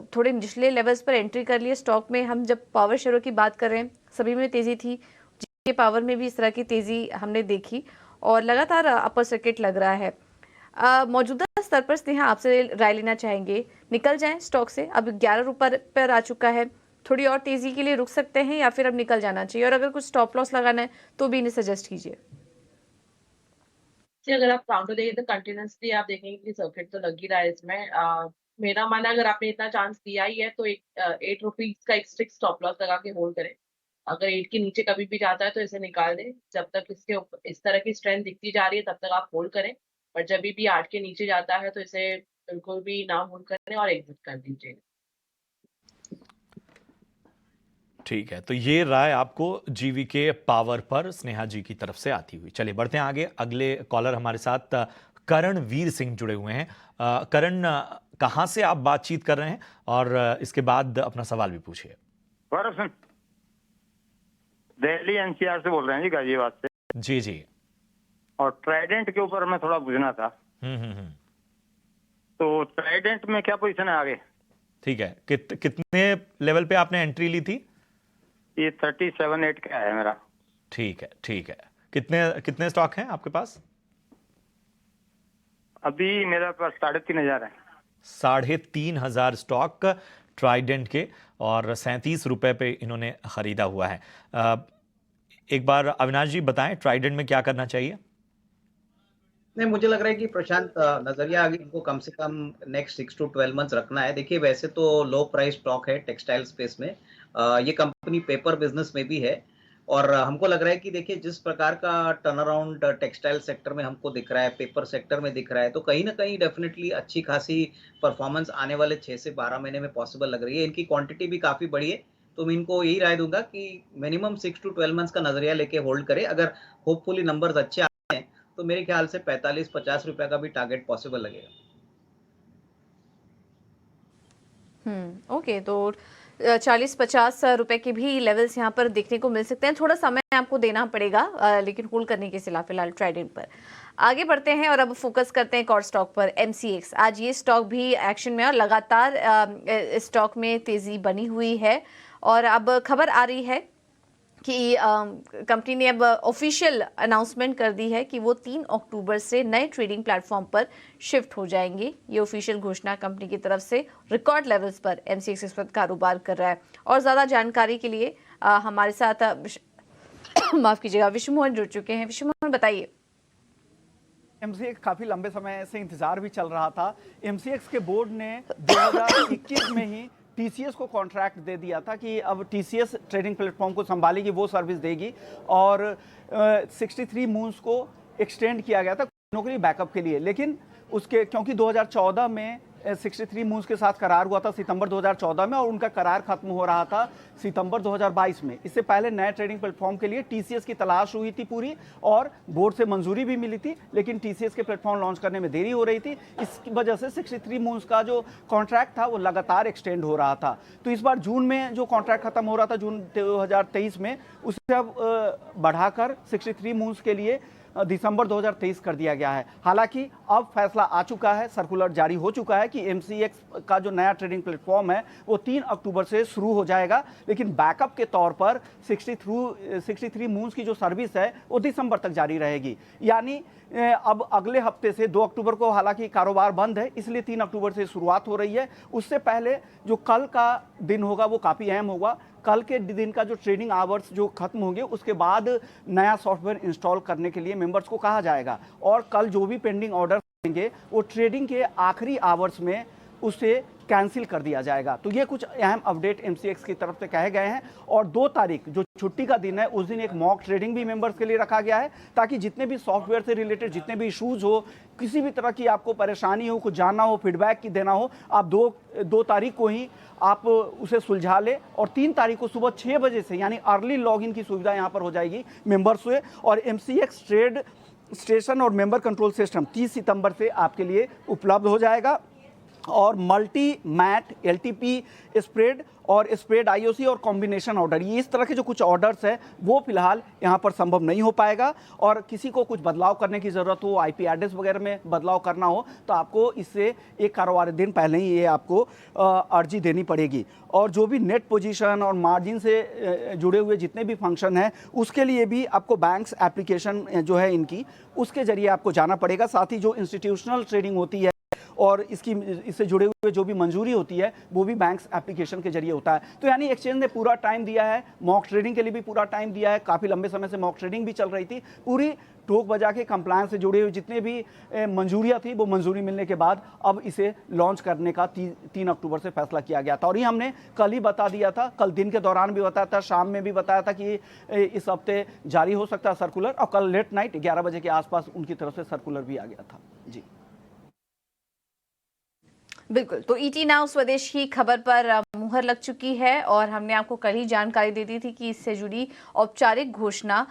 थोड़े निचले लेवल्स पर एंट्री कर लिए स्टॉक में। हम जब पावर शेयरों की बात कर रहे हैं, सभी में तेज़ी थी, जीवीके पावर में भी इस तरह की तेज़ी हमने देखी और लगातार अपर सर्किट लग रहा है। मौजूदा स्तर पर स्नेहा आपसे राय लेना चाहेंगे, निकल जाएं स्टॉक से? अब 11 रुपए पर आ चुका है, थोड़ी और तेजी के लिए रुक सकते हैं या फिर अब निकल जाना चाहिए? और अगर कुछ स्टॉप लॉस लगाना है तो भी इन्हें सजेस्ट कीजिए। अगर आप काउंटर देखें तो कंटिन्यूसली आप देखेंगे कि सर्किट तो लग ही रहा है इसमें। मेरा मानना अगर आपने इतना चांस दिया ही है तो 8 रुपीज का एक स्ट्रिक्ट स्टॉप लॉस लगा के होल्ड करें। अगर 8 के नीचे कभी भी जाता है तो इसे निकाल दें। जब तक इसके ऊपर इस तरह की स्ट्रेंथ दिखती जा रही है तब तक आप होल्ड करें, पर जब भी 8 के नीचे जाता है तो इसे बिल्कुल भी ना होल्ड करें और एग्जिट कर दीजिए। ठीक है, तो ये राय आपको जीवीके पावर पर स्नेहा जी की तरफ से आती हुई। चलिए बढ़ते हैं आगे। अगले कॉलर हमारे साथ करणवीर सिंह जुड़े हुए हैं। करण, कहां से आप बातचीत कर रहे हैं और इसके बाद अपना सवाल भी पूछिए। गौरव सिंह, दिल्ली एनसीआर से बोल रहे हैं जी, गाजियाबाद से। जी जी। और ट्राइडेंट के ऊपर मैं थोड़ा पूछना था। तो ट्राइडेंट में क्या पोजीशन है आगे? ठीक है, कितने लेवल पे आपने एंट्री ली थी? ये 37.8 का है मेरा। ठीक है, ठीक है। कितने स्टॉक हैं आपके पास? अभी मेरे पास 3,500 है। 3,500 स्टॉक ट्राइडेंट के और 37 रुपए पे इन्होंने खरीदा हुआ है। एक बार अविनाश जी बताएं, ट्राइडेंट में क्या करना चाहिए? नहीं, मुझे लग रहा है कि प्रशांत, नजरिया आगे इनको कम से कम नेक्स्ट 6 to 12 मंथ्स रखना है। देखिए वैसे तो लो प्राइस स्टॉक है टेक्सटाइल स्पेस में। ये कंपनी पेपर बिजनेस में भी है और हमको लग रहा है कि देखिए जिस प्रकार का टर्न अराउंड टेक्सटाइल सेक्टर में हमको दिख रहा है, पेपर सेक्टर में दिख रहा है, तो कहीं ना कहीं डेफिनेटली अच्छी खासी परफॉर्मेंस आने वाले 6 से 12 महीने में पॉसिबल लग रही है। इनकी क्वांटिटी भी काफी बड़ी है, तो मैं इनको यही राय दूंगा कि मिनिमम 6 to 12 मंथ्स का नजरिया लेके होल्ड करे। अगर होपफुली नंबर्स अच्छे आते हैं तो मेरे ख्याल से 45-50 रुपए का भी टारगेट पॉसिबल लगेगा। ओके, तो 40-50 रुपए के भी लेवल्स यहाँ पर देखने को मिल सकते हैं। थोड़ा समय आपको देना पड़ेगा, लेकिन होल्ड करने के सिला फिलहाल ट्राइडेंट पर। आगे बढ़ते हैं और अब फोकस करते हैं एक और स्टॉक पर, MCX। आज ये स्टॉक भी एक्शन में और लगातार स्टॉक में तेजी बनी हुई है और अब खबर आ रही है कि कंपनी ने अब ऑफिशियल अनाउंसमेंट कर दी है कि वो 3 अक्टूबर से नए ट्रेडिंग प्लेटफॉर्म पर शिफ्ट हो जाएंगे। ये ऑफिशियल घोषणा कंपनी की तरफ से रिकॉर्ड लेवल्स पर एमसीएक्स इस वक्त कारोबार कर रहा है। और ज़्यादा जानकारी के लिए हमारे साथ माफ़ कीजिएगा विष्णु मोहन जुड़ चुके हैं। विष्णु मोहन बताइए। एमसीएक्स काफी लंबे समय से इंतजार भी चल रहा था। एमसीएक्स के बोर्ड ने 2021 में ही टीसीएस को कॉन्ट्रैक्ट दे दिया था कि अब टीसीएस ट्रेडिंग प्लेटफॉर्म को संभालेगी, वो सर्विस देगी और 63 मून्स को एक्सटेंड किया गया था नौकरी बैकअप के लिए। लेकिन उसके क्योंकि 2014 में 63 मूव्स के साथ करार हुआ था सितंबर 2014 में और उनका करार खत्म हो रहा था सितंबर 2022 में। इससे पहले नए ट्रेडिंग प्लेटफॉर्म के लिए टीसीएस की तलाश हुई थी पूरी और बोर्ड से मंजूरी भी मिली थी, लेकिन टीसीएस के प्लेटफॉर्म लॉन्च करने में देरी हो रही थी। इसकी वजह से 63 मूव्स का जो कॉन्ट्रैक्ट था वो लगातार एक्सटेंड हो रहा था। तो इस बार जून में जो कॉन्ट्रैक्ट खत्म हो रहा था जून 2023 में, उसे अब बढ़ाकर 63 मूव्स के लिए दिसंबर 2023 कर दिया गया है। हालांकि अब फैसला आ चुका है, सर्कुलर जारी हो चुका है कि एमसीएक्स का जो नया ट्रेडिंग प्लेटफॉर्म है वो 3 अक्टूबर से शुरू हो जाएगा, लेकिन बैकअप के तौर पर 63 मूव्स की जो सर्विस है वो दिसंबर तक जारी रहेगी। यानी अब अगले हफ्ते से 2 अक्टूबर को हालांकि कारोबार बंद है, इसलिए 3 अक्टूबर से शुरुआत हो रही है। उससे पहले जो कल का दिन होगा वो काफ़ी अहम होगा। कल के दिन का जो ट्रेडिंग आवर्स जो खत्म होंगे उसके बाद नया सॉफ्टवेयर इंस्टॉल करने के लिए मेंबर्स को कहा जाएगा और कल जो भी पेंडिंग ऑर्डर होंगे वो ट्रेडिंग के आखिरी आवर्स में उसे कैंसिल कर दिया जाएगा। तो ये कुछ अहम अपडेट एमसीएक्स की तरफ से कहे गए हैं। और 2 तारीख जो छुट्टी का दिन है उस दिन एक मॉक ट्रेडिंग भी मेंबर्स के लिए रखा गया है, ताकि जितने भी सॉफ्टवेयर से रिलेटेड जितने भी इशूज़ हो, किसी भी तरह की आपको परेशानी हो, कुछ जानना हो, फीडबैक की देना हो, आप 2 तारीख को ही आप उसे सुलझा ले। और 3 तारीख को सुबह 6 बजे से यानी अर्ली लॉगिन की सुविधा यहाँ पर हो जाएगी मेंबर्स से। और एमसीएक्स ट्रेड स्टेशन और मेंबर कंट्रोल सिस्टम 30 सितंबर से आपके लिए उपलब्ध हो जाएगा। और मल्टी मैट एलटीपी स्प्रेड और स्प्रेड आईओसी और कॉम्बिनेशन ऑर्डर, ये इस तरह के जो कुछ ऑर्डर्स है वो फिलहाल यहाँ पर संभव नहीं हो पाएगा। और किसी को कुछ बदलाव करने की ज़रूरत हो, आईपी एड्रेस वगैरह में बदलाव करना हो, तो आपको इससे एक कारोबारी दिन पहले ही ये आपको अर्जी देनी पड़ेगी। और जो भी नेट पोजीशन और मार्जिन से जुड़े हुए जितने भी फंक्शन हैं उसके लिए भी आपको बैंक्स एप्लीकेशन जो है इनकी, उसके ज़रिए आपको जाना पड़ेगा। साथ ही जो इंस्टीट्यूशनल ट्रेडिंग होती है और इससे जुड़े हुए जो भी मंजूरी होती है वो भी बैंक्स एप्लीकेशन के जरिए होता है। तो यानी एक्सचेंज ने पूरा टाइम दिया है, मॉक ट्रेडिंग के लिए भी पूरा टाइम दिया है। काफ़ी लंबे समय से मॉक ट्रेडिंग भी चल रही थी, पूरी ठोक बजा के कंप्लायंस से जुड़े हुए जितने भी मंजूरियाँ थी वो मंजूरी मिलने के बाद अब इसे लॉन्च करने का 3 अक्टूबर से फैसला किया गया था। और ये हमने कल ही बता दिया था, कल दिन के दौरान भी बताया था, शाम में भी बताया था कि इस हफ्ते जारी हो सकता है सर्कुलर। और कल लेट नाइट 11 बजे के आसपास उनकी तरफ से सर्कुलर भी आ गया था। जी बिल्कुल, तो ईटी नाउ स्वदेश की खबर पर मुहर लग चुकी है और हमने आपको कल ही जानकारी दे दी थी कि इससे जुड़ी औपचारिक घोषणा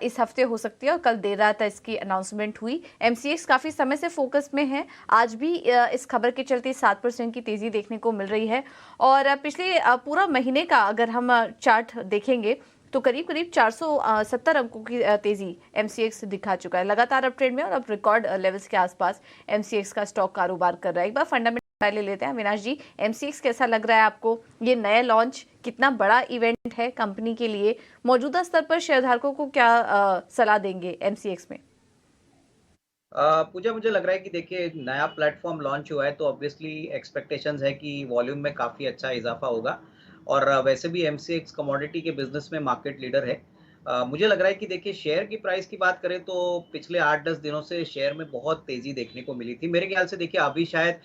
इस हफ्ते हो सकती है और कल देर रात इसकी अनाउंसमेंट हुई। एमसीएक्स काफ़ी समय से फोकस में है, आज भी इस खबर के चलते 7% की तेज़ी देखने को मिल रही है। और पिछले पूरा महीने का अगर हम चार्ट देखेंगे तो करीब 470 अंकों की तेजी एमसीएक्स दिखा चुका है, लगातार अप ट्रेंड में और अब रिकॉर्ड लेवल्स के आसपास एमसीएक्स का स्टॉक कारोबार कर रहा है। एक बार फंडामेंटल ले लेते हैं। अविनाश जी, एमसीएक्स कैसा लग रहा है आपको? ये नया लॉन्च कितना बड़ा इवेंट है कंपनी के लिए? मौजूदा स्तर पर शेयरधारकों को क्या सलाह देंगे एमसीएक्स में? पूजा, मुझे लग रहा है कि देखिए नया प्लेटफॉर्म लॉन्च हुआ है तो ऑब्वियसली एक्सपेक्टेशंस है कि वॉल्यूम में काफ़ी अच्छा इजाफा होगा। और वैसे भी एमसीएक्स कमोडिटी के बिजनेस में मार्केट लीडर है। मुझे लग रहा है कि देखिए शेयर की प्राइस की बात करें तो पिछले 8-10 दिनों से शेयर में बहुत तेज़ी देखने को मिली थी। मेरे ख्याल से देखिए अभी शायद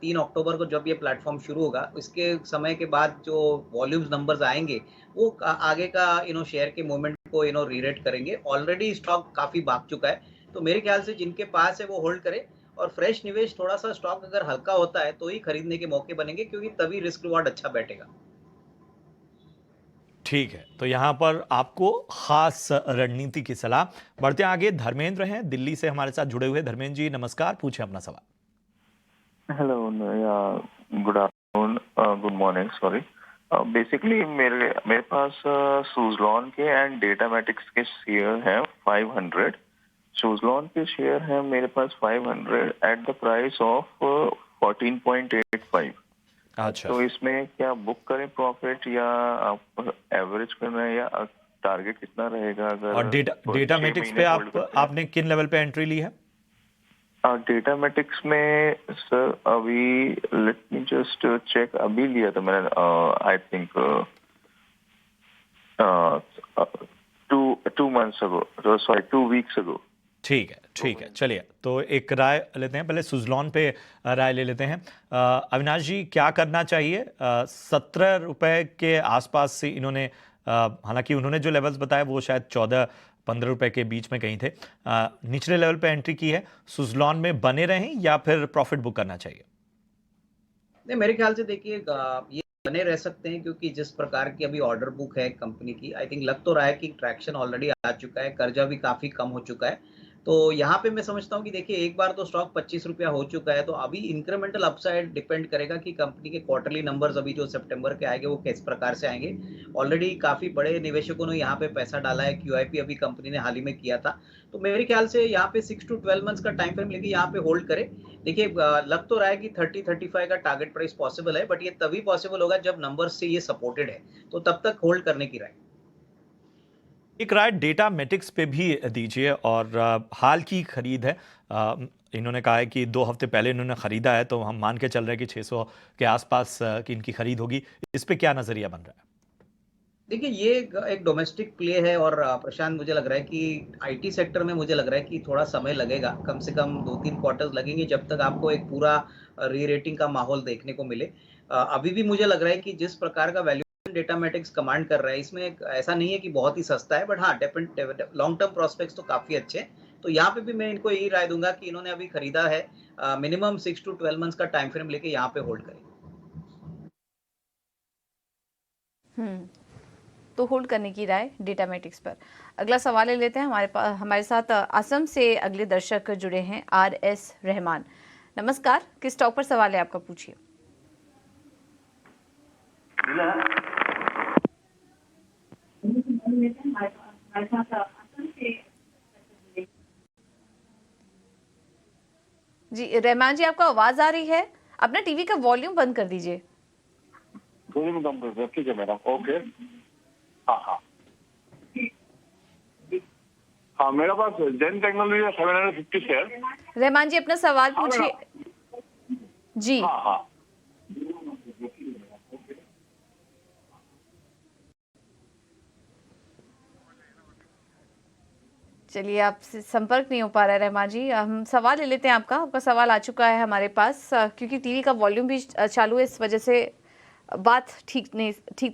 3 अक्टूबर को जब ये प्लेटफॉर्म शुरू होगा, इसके समय के बाद जो वॉल्यूम्स नंबर्स आएंगे वो आगे का शेयर के मूवमेंट को रीरेट करेंगे। ऑलरेडी स्टॉक काफ़ी भाग चुका है, तो मेरे ख्याल से जिनके पास है वो होल्ड करें और फ्रेश निवेश थोड़ा सा स्टॉक अगर हल्का होता है तो ही खरीदने के मौके बनेंगे, क्योंकि तभी रिस्क रिवॉर्ड अच्छा बैठेगा। ठीक है, तो यहां पर आपको खास रणनीति की सलाह। बढ़ते आगे, धर्मेंद्र हैं दिल्ली से हमारे साथ जुड़े हुए। धर्मेंद्र जी नमस्कार, पूछे अपना सवाल। Hello, good afternoon, good morning, sorry. Basically मेरे पास सुज़लॉन के एंड डेटामेटिक्स के शेयर हैं 500। सुज़लॉन के शेयर हैं मेरे पास 500 एट द प्राइस ऑफ 14.85। अच्छा, तो इसमें क्या बुक करें प्रॉफिट या आप एवरेज करना है या टारगेट कितना रहेगा अगर और डेटा मेटिक्स पे आपने किन लेवल पे एंट्री ली है? डेटा मेटिक्स में सर अभी लेट मी जस्ट चेक, अभी लिया था मैंने I think 2 months ago, sorry 2 weeks ago। ठीक है, चलिए तो एक राय लेते हैं, पहले सुजलॉन पे राय ले लेते हैं। अविनाश जी, क्या करना चाहिए? 17 रुपए के आसपास से इन्होंने, हालांकि उन्होंने जो लेवल्स बताए वो शायद 14-15 रुपए के बीच में कहीं थे, निचले लेवल पे एंट्री की है। सुजलॉन में बने रहें या फिर प्रॉफिट बुक करना चाहिए? नहीं, मेरे ख्याल से देखिए ये बने रह सकते हैं, क्योंकि जिस प्रकार की अभी ऑर्डर बुक है कंपनी की, आई थिंक लग तो रहा है कि ट्रैक्शन ऑलरेडी आ चुका है, कर्जा भी काफी कम हो चुका है। तो यहाँ पे मैं समझता हूँ कि देखिए एक बार तो स्टॉक 25 रुपया हो चुका है, तो अभी इंक्रीमेंटल अपसाइड डिपेंड करेगा कि कंपनी के क्वार्टरली नंबर्स अभी जो सितंबर के आएंगे वो किस प्रकार से आएंगे। ऑलरेडी काफी बड़े निवेशकों ने यहाँ पे पैसा डाला है, QIP अभी कंपनी ने हाल ही में किया था। तो मेरे ख्याल से यहाँ पे 6 to 12 मंथ्स का टाइम फ्रेम लेके यहाँ पे होल्ड करे। देखिए लग तो रहा है कि 30-35 का टारगेट प्राइस पॉसिबल है, बट ये तभी पॉसिबल होगा जब नंबर्स से ये सपोर्टेड है, तो तब तक होल्ड करने की राय। एक राय डेटा मेटिक्स पे भी दीजिए, और हाल की खरीद है, इन्होंने कहा है कि 2 हफ्ते पहले इन्होंने खरीदा है, तो हम मान के चल रहे हैं कि 600 के आसपास की इनकी खरीद होगी। इस पे क्या नजरिया बन रहा है? देखिए ये एक डोमेस्टिक प्ले है, और प्रशांत मुझे लग रहा है कि IT सेक्टर में मुझे लग रहा है कि थोड़ा समय लगेगा, कम से कम 2-3 क्वार्टर्स लगेंगे जब तक आपको एक पूरा री रेटिंग का माहौल देखने को मिले। अभी भी मुझे लग रहा है कि जिस प्रकार का वैल्यूएशन डेटा मेटिक्स कमांड कर रहा है, इसमें ऐसा नहीं है कि बहुत ही सस्ता है, बट हाँ लॉन्ग टर्म प्रोस्पेक्ट्स तो काफी अच्छे हैं। तो यहाँ पे भी मैं इनको यही राय दूंगा कि इन्होंने अभी खरीदा है, मिनिमम 6 to 12 मंथ्स का टाइम फ्रेम लेके यहाँ पे होल्ड करें। तो होल्ड करने की राय डेटा मेटिक्स पर। अगला सवाल ले लेते हैं। हमारे साथ असम से अगले दर्शक जुड़े हैं, RS रहमान। नमस्कार, किस स्टॉक पर सवाल है आपका, पूछिए। जी रहमान जी, आपको आवाज आ रही है? अपना टीवी का वॉल्यूम बंद कर दीजिए। वॉल्यूम कम कर दो, ठीक है मैडम, ओके। हाँ, मेरे पास जेन टेक्नोलॉजी है 750 शेयर। रहमान जी, अपना सवाल पूछिए जी। हाँ। चलिए, आपसे संपर्क नहीं हो पा रहा है रहमान जी। हम सवाल ले लेते हैं आपका सवाल आ चुका है हमारे पास, क्योंकि टीवी का वॉल्यूम भी चालू है, इस वजह से बात ठीक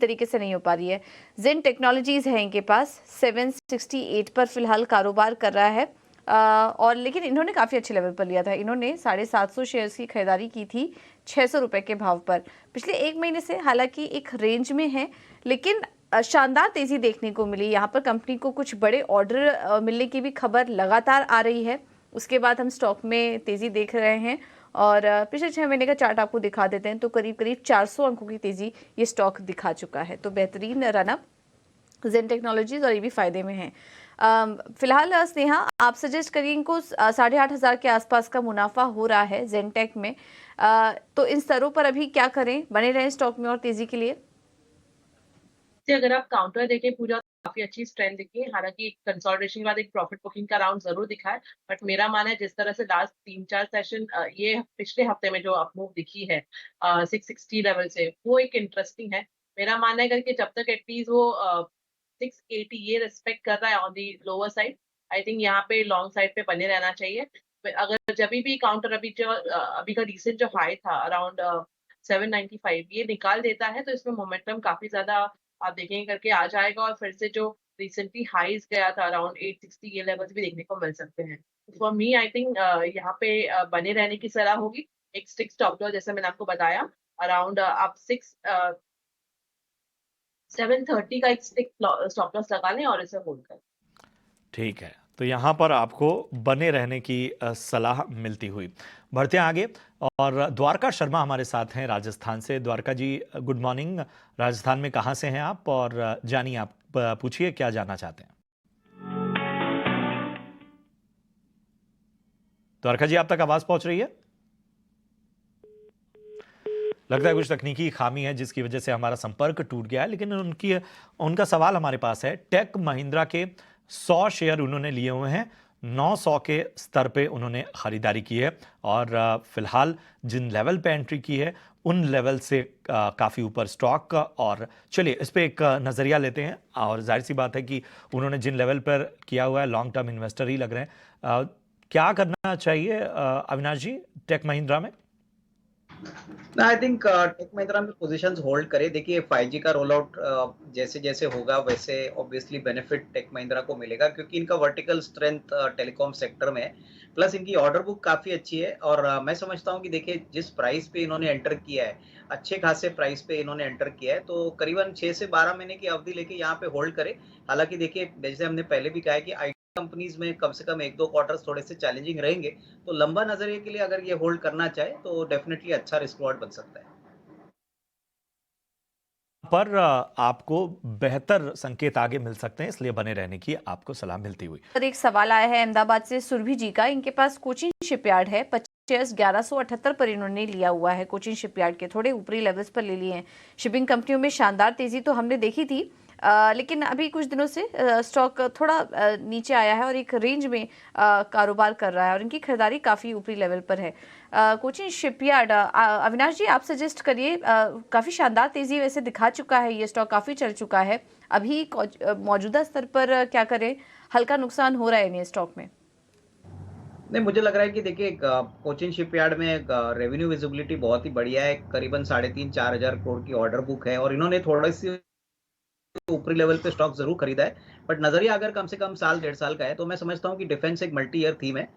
तरीके से नहीं हो पा रही है। जेन टेक्नोलॉजीज है इनके पास, 768 पर फिलहाल कारोबार कर रहा है, और लेकिन इन्होंने काफ़ी अच्छे लेवल पर लिया था। इन्होंने 750 शेयर्स की खरीदारी की थी 600 रुपये के भाव पर पिछले 1 महीने से। हालांकि एक रेंज में है, लेकिन शानदार तेज़ी देखने को मिली। यहाँ पर कंपनी को कुछ बड़े ऑर्डर मिलने की भी खबर लगातार आ रही है। उसके बाद हम स्टॉक में तेज़ी देख रहे हैं, और पिछले 6 महीने का चार्ट आपको दिखा देते हैं, तो करीब 400 अंकों की तेज़ी ये स्टॉक दिखा चुका है। तो बेहतरीन रनअप जेन टेक्नोलॉजीज, और ये भी फ़ायदे में है। फिलहाल स्नेहा, आप सजेस्ट करिए, इनको 8,500 के आसपास का मुनाफा हो रहा है जेनटेक में, तो इन स्तरों पर अभी क्या करें, बने रहें स्टॉक में और तेज़ी के लिए? अगर आप काउंटर देखें पूरा, काफी अच्छी स्ट्रेंथ दिखी है। हालांकि कंसोलिडेशन के बाद एक प्रॉफिट बुकिंग का राउंड जरूर दिखा है, बट मेरा मानना है जिस तरह से लास्ट 3-4 सेशन ये पिछले हफ्ते में जो अपमूव दिखी है 660 लेवल से, वो एक इंटरेस्टिंग है। मेरा मानना है कि जब तक एटलीस्ट वो 680 ये रिस्पेक्ट कर रहा है on the lower side, I think यहाँ पे लॉन्ग साइड पे बने रहना चाहिए। अगर जब भी काउंटर अभी का रिसेंट जो हाई था अराउंड 795 ये निकाल देता है, तो इसमें मोमेंटम काफी ज्यादा आप देखेंगे करके आ जाएगा, और फिर से जो रिसेंटली हाईज गया था अराउंड 860 ये लेवल्स भी देखने को मिल सकते हैं। फॉर मी आई थिंक यहाँ पे बने रहने की सलाह होगी। एक स्टिक स्टॉप लॉस जैसे मैंने आपको बताया अराउंड आप 730 का एक स्टिक स्टॉप लॉस लगा लें और इसे होल्ड करें। ठीक है, तो यहाँ पर आपको बने रहने की सलाह मिलती हुई। बढ़ते हैं आगे, और द्वारका शर्मा हमारे साथ हैं राजस्थान से। द्वारका जी, गुड मॉर्निंग। राजस्थान में कहाँ से हैं आप, और जानिए, आप पूछिए क्या जानना चाहते हैं। द्वारका जी, आप तक आवाज पहुंच रही है? लगता है कुछ तकनीकी खामी है जिसकी वजह से हमारा संपर्क टूट गया है, लेकिन उनका सवाल हमारे पास है। टेक महिंद्रा के 100 शेयर उन्होंने लिए हुए हैं, 900 के स्तर पे उन्होंने खरीदारी की है और फिलहाल जिन लेवल पे एंट्री की है उन लेवल से काफ़ी ऊपर स्टॉक का। और चलिए इस पे एक नज़रिया लेते हैं, और जाहिर सी बात है कि उन्होंने जिन लेवल पर किया हुआ है लॉन्ग टर्म इन्वेस्टर ही लग रहे हैं। क्या करना चाहिए अविनाश जी टेक महिंद्रा में? आई थिंक टेक महिंद्रा में पोजीशंस होल्ड करे। देखिए 5G का रोल आउट जैसे जैसे होगा वैसे ऑब्वियसली बेनिफिट टेक महिंद्रा को मिलेगा, क्योंकि इनका वर्टिकल स्ट्रेंथ टेलीकॉम सेक्टर में है, प्लस इनकी ऑर्डर बुक काफी अच्छी है। और मैं समझता हूं कि देखिए जिस प्राइस पे इन्होंने एंटर किया है, अच्छे खासे प्राइस पे इन्होंने एंटर किया है, तो करीबन 6 से 12 महीने की अवधि लेके यहाँ पे होल्ड करे। हालांकि देखिए जैसे हमने पहले भी कहा है कि आईटी कंपनीज में कम से कम 1-2 क्वार्टर्स थोड़े से चैलेंजिंग रहेंगे, तो लंबा नजरिए के लिए अगर ये होल्ड करना चाहे तो डेफिनेटली अच्छा रिस्क रिवॉर्ड बन सकता है। पर आपको बेहतर संकेत आगे मिल सकते हैं, इसलिए बने रहने की आपको सलाह मिलती हुई। और एक सवाल आया है अहमदाबाद से सुरभि जी का। इनके पास कोचिन शिपयार्ड है, 50 1178 पर इन्होंने लिया हुआ है। कोचिन शिपयार्ड के थोड़े ऊपरी लेवल्स पर ले लिए हैं। शिपिंग कंपनियों में शानदार तेजी तो हमने देखी थी, लेकिन अभी कुछ दिनों से स्टॉक थोड़ा नीचे आया है और एक रेंज में कारोबार कर रहा है और इनकी खरीदारी काफ़ी ऊपरी लेवल पर है। कोचिन शिपयार्ड, अविनाश जी आप सजेस्ट करिए। काफ़ी शानदार तेजी वैसे दिखा चुका है ये स्टॉक, काफ़ी चल चुका है। अभी मौजूदा स्तर पर क्या करें? हल्का नुकसान हो रहा है इन्हें स्टॉक में। नहीं, मुझे लग रहा है कि देखिए कोचिन शिपयार्ड में रेवेन्यू विजिबिलिटी बहुत ही बढ़िया है, करीबन 3,500-4 हजार करोड़ की ऑर्डर बुक है, और इन्होंने थोड़ी सी ऊपरी लेवल पे स्टॉक जरूर खरीदा है, बट नजरिया अगर कम से कम साल 1.5 साल का है तो मैं समझता हूँ कि डिफेंस एक मल्टी ईयर थीम है।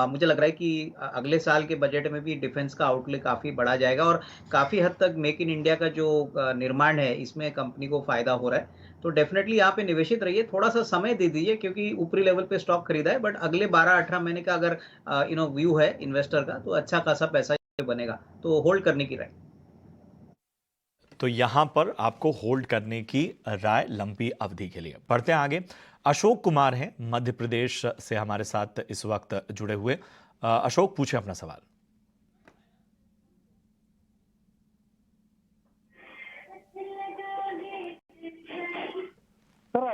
मुझे लग रहा है कि अगले साल के बजट में भी डिफेंस का आउटलुक काफी बढ़ा जाएगा, और काफी हद तक मेक इन इंडिया का जो निर्माण है इसमें कंपनी को फायदा हो रहा है। तो डेफिनेटली यहाँ पे निवेशित रहिए, थोड़ा सा समय दे दीजिए, क्योंकि ऊपरी लेवल पे स्टॉक खरीदा है, बट अगले 12-18 महीने का अगर व्यू है इन्वेस्टर का तो अच्छा खासा पैसा बनेगा, तो होल्ड करने की राय। तो यहां पर आपको होल्ड करने की राय लंबी अवधि के लिए। बढ़ते हैं आगे। अशोक कुमार हैं मध्य प्रदेश से हमारे साथ इस वक्त जुड़े हुए। अशोक पूछे अपना सवाल। सर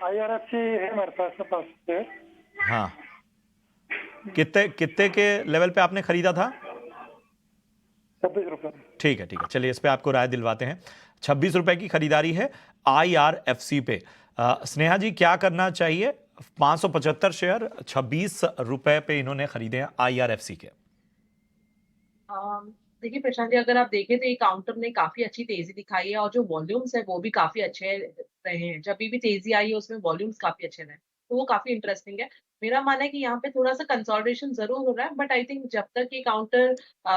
IRFC है मेरे पास से। हाँ, कितने के लेवल पे आपने खरीदा था? 26 रुपए। ठीक है, चलिए इस पे आपको राय दिलवाते हैं। 26 रुपए की खरीदारी है IRFC पे। स्नेहा जी क्या करना चाहिए? 575 शेयर 26 रुपए पे इन्होंने खरीदे हैं IRFC के। देखिए प्रशांत जी, अगर आप देखें तो ये काउंटर ने काफी अच्छी तेजी दिखाई है और जो वॉल्यूम्स है वो भी काफी अच्छे रहे हैं। जब भी तेजी आई है उसमें वॉल्यूम्स काफी अच्छे रहे, तो वो काफी इंटरेस्टिंग है। मेरा मानना है कि यहाँ पे थोड़ा सा कंसोलिडेशन जरूर हो रहा है, बट आई थिंक जब तक ये काउंटर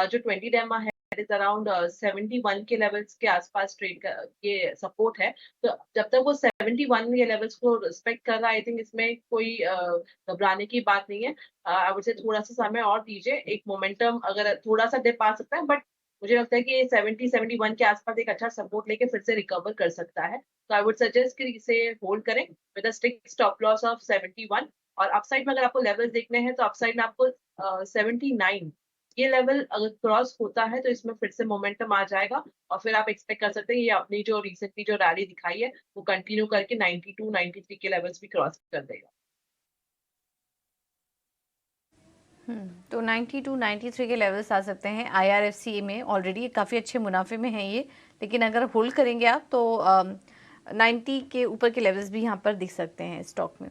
जो 20 डेमा है इज अराउंड 71 के लेवल्स के आसपास ट्रेड का ये सपोर्ट है, तो जब तक वो 71 के लेवल्स को रिस्पेक्ट कर रहा है, आई थिंक इसमें कोई घबराने की बात नहीं है। आई वुड से थोड़ा सा समय और दीजिए, एक मोमेंटम अगर थोड़ा सा डिप आ सकता है, बट मुझे लगता है कि 70-71 के आसपास एक अच्छा सपोर्ट लेके फिर से रिकवर कर सकता है। तो आई वुड सजेस्ट कि इसे होल्ड करें with a strict stop loss of 71। और अपसाइड में अगर आपको लेवल्स देखने हैं तो अपसाइड में आपको 79 ये लेवल अगर क्रॉस होता है तो इसमें फिर से मोमेंटम आ जाएगा, और फिर आप एक्सपेक्ट कर सकते हैं ये अपनी जो रिसेंटली जो रैली दिखाई है वो कंटिन्यू करके 92-93 के लेवल्स भी क्रॉस कर देगा। तो 92-93 के लेवल्स आ सकते हैं IRFC में। ऑलरेडी काफ़ी अच्छे मुनाफे में है ये, लेकिन अगर होल्ड करेंगे आप तो 90 के ऊपर के लेवल्स भी यहाँ पर दिख सकते हैं स्टॉक में।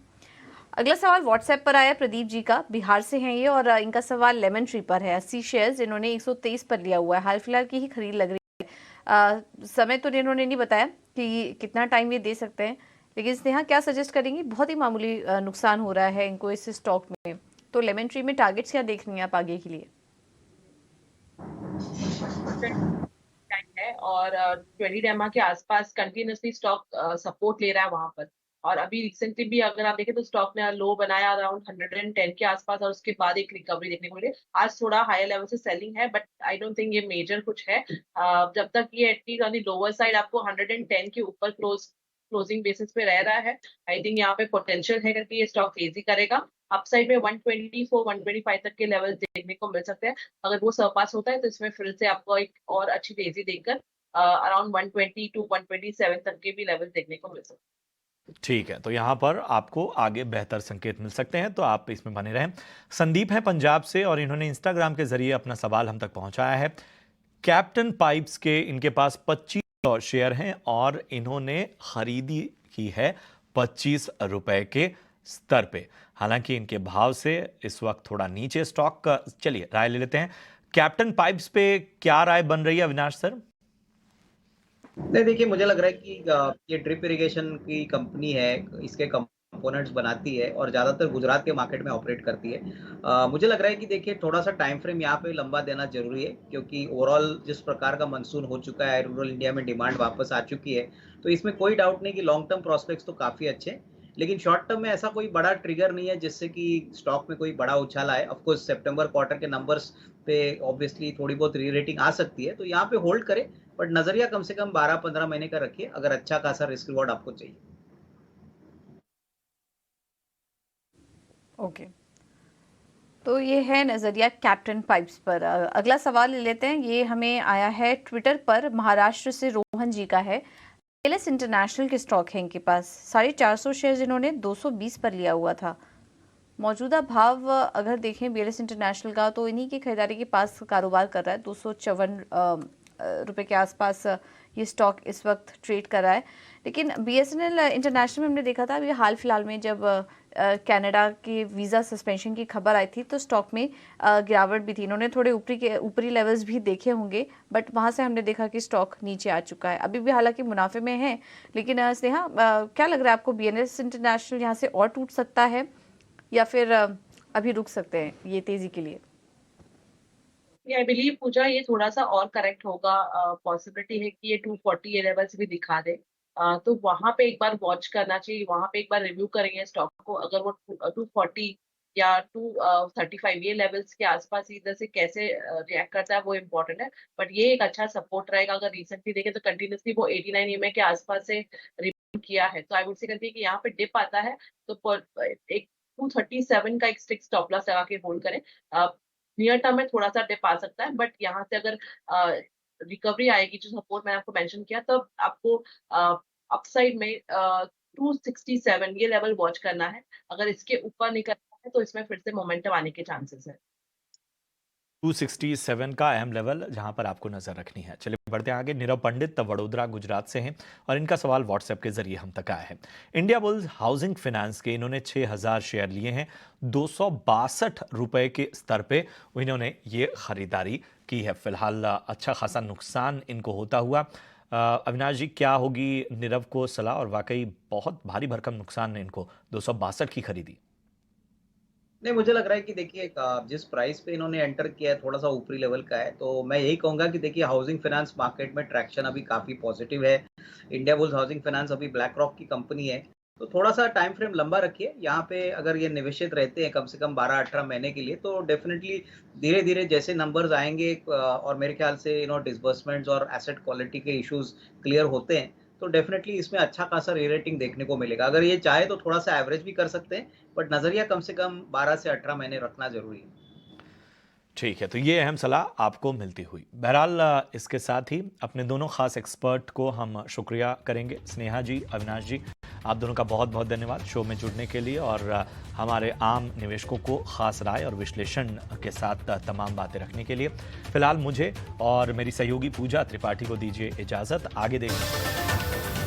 अगला सवाल व्हाट्सएप पर आया प्रदीप जी का, बिहार से हैं ये, और इनका सवाल लेमन ट्री पर है। 80 शेयर्स इन्होंने 123 पर लिया हुआ है, हाल फिलहाल की ही खरीद लग रही है। समय तो इन्होंने नहीं बताया कि कितना टाइम ये दे सकते हैं, लेकिन स्नेहा क्या सजेस्ट करेंगी? बहुत ही मामूली नुकसान हो रहा है इनको इस स्टॉक में, तो लेमन ट्री में टारगेट्स क्या देख रही हैं आप आगे के लिए? है और 20 डेमा के आसपास कंटिन्यूसली स्टॉक सपोर्ट ले रहा है वहां पर, और अभी रिसेंटली भी अगर आप देखें तो स्टॉक ने लो बनाया अराउंड 110 के आसपास, और उसके बाद एक रिकवरी देखने को मिली। आज थोड़ा हायर लेवल से सेलिंग है, बट आई डोंट थिंक ये मेजर कुछ है। जब तक ये at least on the lower side आपको 110 के ऊपर क्लोजिंग बेसिस पे रह रहा है, आई थिंक यहाँ पे पोटेंशियल है कि ये स्टॉक तेजी करेगा। अपसाइड में 124 125 तक के लेवल देखने को मिल सकते हैं। अगर वो सरपास होता है तो इसमें फिर से आपको एक और अच्छी तेजी देखकर अराउंड 120 टू 127 तक के भी लेवल देखने को मिल सकते हैं। ठीक है, तो यहां पर आपको आगे बेहतर संकेत मिल सकते हैं, तो आप इसमें बने रहें। संदीप हैं पंजाब से और इन्होंने इंस्टाग्राम के जरिए अपना सवाल हम तक पहुंचाया है। कैप्टन पाइप्स के इनके पास 2500 शेयर हैं और इन्होंने खरीदी की है 25 रुपए के स्तर पे। हालांकि इनके भाव से इस वक्त थोड़ा नीचे स्टॉक का। चलिए राय ले लेते हैं। कैप्टन पाइप्स पे क्या राय बन रही है अविनाश सर? नहीं, देखिए मुझे लग रहा है कि ये ड्रिप इरिगेशन की कंपनी है, इसके कंपोनेंट्स बनाती है और ज़्यादातर गुजरात के मार्केट में ऑपरेट करती है। मुझे लग रहा है कि देखिए थोड़ा सा टाइम फ्रेम यहाँ पे लंबा देना जरूरी है, क्योंकि ओवरऑल जिस प्रकार का मानसून हो चुका है, रूरल इंडिया में डिमांड वापस आ चुकी है, तो इसमें कोई डाउट नहीं कि लॉन्ग टर्म प्रोस्पेक्ट्स तो काफ़ी अच्छे हैं। लेकिन शॉर्ट टर्म में ऐसा कोई बड़ा ट्रिगर नहीं है जिससे कि स्टॉक में कोई बड़ा उछाल आए। ऑफ कोर्स सितंबर क्वार्टर के नंबर्स पे ऑब्वियसली थोड़ी बहुत री रेटिंग आ सकती है, तो यहाँ पे होल्ड करें, बट नजरिया कम से कम 12-15 महीने का रखिए अगर अच्छा खासा रिस्क रिवॉर्ड आपको चाहिए। ओके, तो ये है नज़रिया कैप्टन पाइप्स पर। अगला सवाल ले लेते हैं। ये हमें आया है ट्विटर पर, महाराष्ट्र से रोहन जी का है। BLS इंटरनेशनल के स्टॉक है इनके पास, 450 शेयर इन्होंने 220 पर लिया हुआ था। मौजूदा भाव अगर देखें BLS इंटरनेशनल का, तो इन्हीं की खरीदारी के पास कारोबार कर रहा है। 254 रुपए के आसपास ये स्टॉक इस वक्त ट्रेड कर रहा है। लेकिन BSNL इंटरनेशनल में हमने देखा था अभी हाल फिलहाल में, जब कनाडा के वीज़ा सस्पेंशन की खबर आई थी, तो स्टॉक में गिरावट भी थी। इन्होंने थोड़े ऊपरी लेवल्स भी देखे होंगे, बट वहाँ से हमने देखा कि स्टॉक नीचे आ चुका है। अभी भी हालांकि मुनाफे में है, लेकिन स्नेहा क्या लग रहा है आपको, BLS इंटरनेशनल यहाँ से और टूट सकता है या फिर अभी रुक सकते हैं ये तेज़ी के लिए? आई बिलीव पूजा ये थोड़ा सा और करेक्ट होगा। पॉसिबिलिटी है कि ये 240 ये लेवल्स भी दिखा दे, तो वहां पे एक बार वॉच करना चाहिए। वहां पे एक बार रिव्यू करेंगे स्टॉक को, अगर वो 240 या 235 ये लेवल्स के आसपास इधर से कैसे रिएक्ट करता है वो इम्पोर्टेंट है। बट ये एक अच्छा सपोर्ट रहेगा। अगर रिसेंटली देखें तो कंटिन्यूसली वो 89 EMA के आसपास से रिव्यू किया है, तो आई वुड से कहती है कि यहाँ पे डिप आता है तो एक 237 का एक स्ट्रिक्ट स्टॉप लॉस लगा के होल्ड करें। नियर टर्म में थोड़ा सा डिप आ सकता है, बट यहाँ से अगर रिकवरी आएगी, जो सपोर्ट मैंने आपको मेंशन किया, तब आपको अपसाइड में 267 ये लेवल वॉच करना है। अगर इसके ऊपर निकलता है तो इसमें फिर से मोमेंटम आने के चांसेस है। 267 का अहम लेवल जहां पर आपको नजर रखनी है। चलिए बढ़ते हैं आगे। नीरव पंडित वडोदरा गुजरात से हैं और इनका सवाल व्हाट्सएप के जरिए हम तक आया है। इंडिया बुल्स हाउसिंग फाइनेंस के इन्होंने 6000 शेयर लिए हैं, 262 रुपए के स्तर पे इन्होंने ये खरीदारी की है। फिलहाल अच्छा खासा नुकसान इनको होता हुआ। अविनाश जी, क्या होगी नीरव को सलाह? और वाकई बहुत भारी भरकम नुकसान है इनको, 262 की खरीदी। नहीं, मुझे लग रहा है कि देखिए जिस प्राइस पे इन्होंने एंटर किया है थोड़ा सा ऊपरी लेवल का है, तो मैं यही कहूंगा कि देखिए हाउसिंग फाइनेंस मार्केट में ट्रैक्शन अभी काफी पॉजिटिव है। इंडिया बुल्स हाउसिंग फाइनेंस अभी ब्लैक रॉक की कंपनी है, तो थोड़ा सा टाइम फ्रेम लंबा रखिए। यहाँ पे अगर ये निवेशित रहते हैं कम से कम 12-18 महीने के लिए, तो डेफिनेटली धीरे धीरे जैसे नंबर्स आएंगे और मेरे ख्याल से डिसबर्समेंट्स और एसेट क्वालिटी के इश्यूज क्लियर होते हैं, तो डेफिनेटली इसमें अच्छा खासा री-रेटिंग देखने को मिलेगा। अगर ये चाहे तो थोड़ा सा एवरेज भी कर सकते हैं, बट नजरिया कम से कम 12 से 18 महीने रखना जरूरी है। ठीक है, तो ये अहम सलाह आपको मिलती हुई। बहरहाल इसके साथ ही अपने दोनों खास एक्सपर्ट को हम शुक्रिया करेंगे। स्नेहा जी, अविनाश जी, आप दोनों का बहुत बहुत धन्यवाद शो में जुड़ने के लिए और हमारे आम निवेशकों को खास राय और विश्लेषण के साथ तमाम बातें रखने के लिए। फिलहाल मुझे और मेरी सहयोगी पूजा त्रिपाठी को दीजिए इजाज़त। आगे देखिए।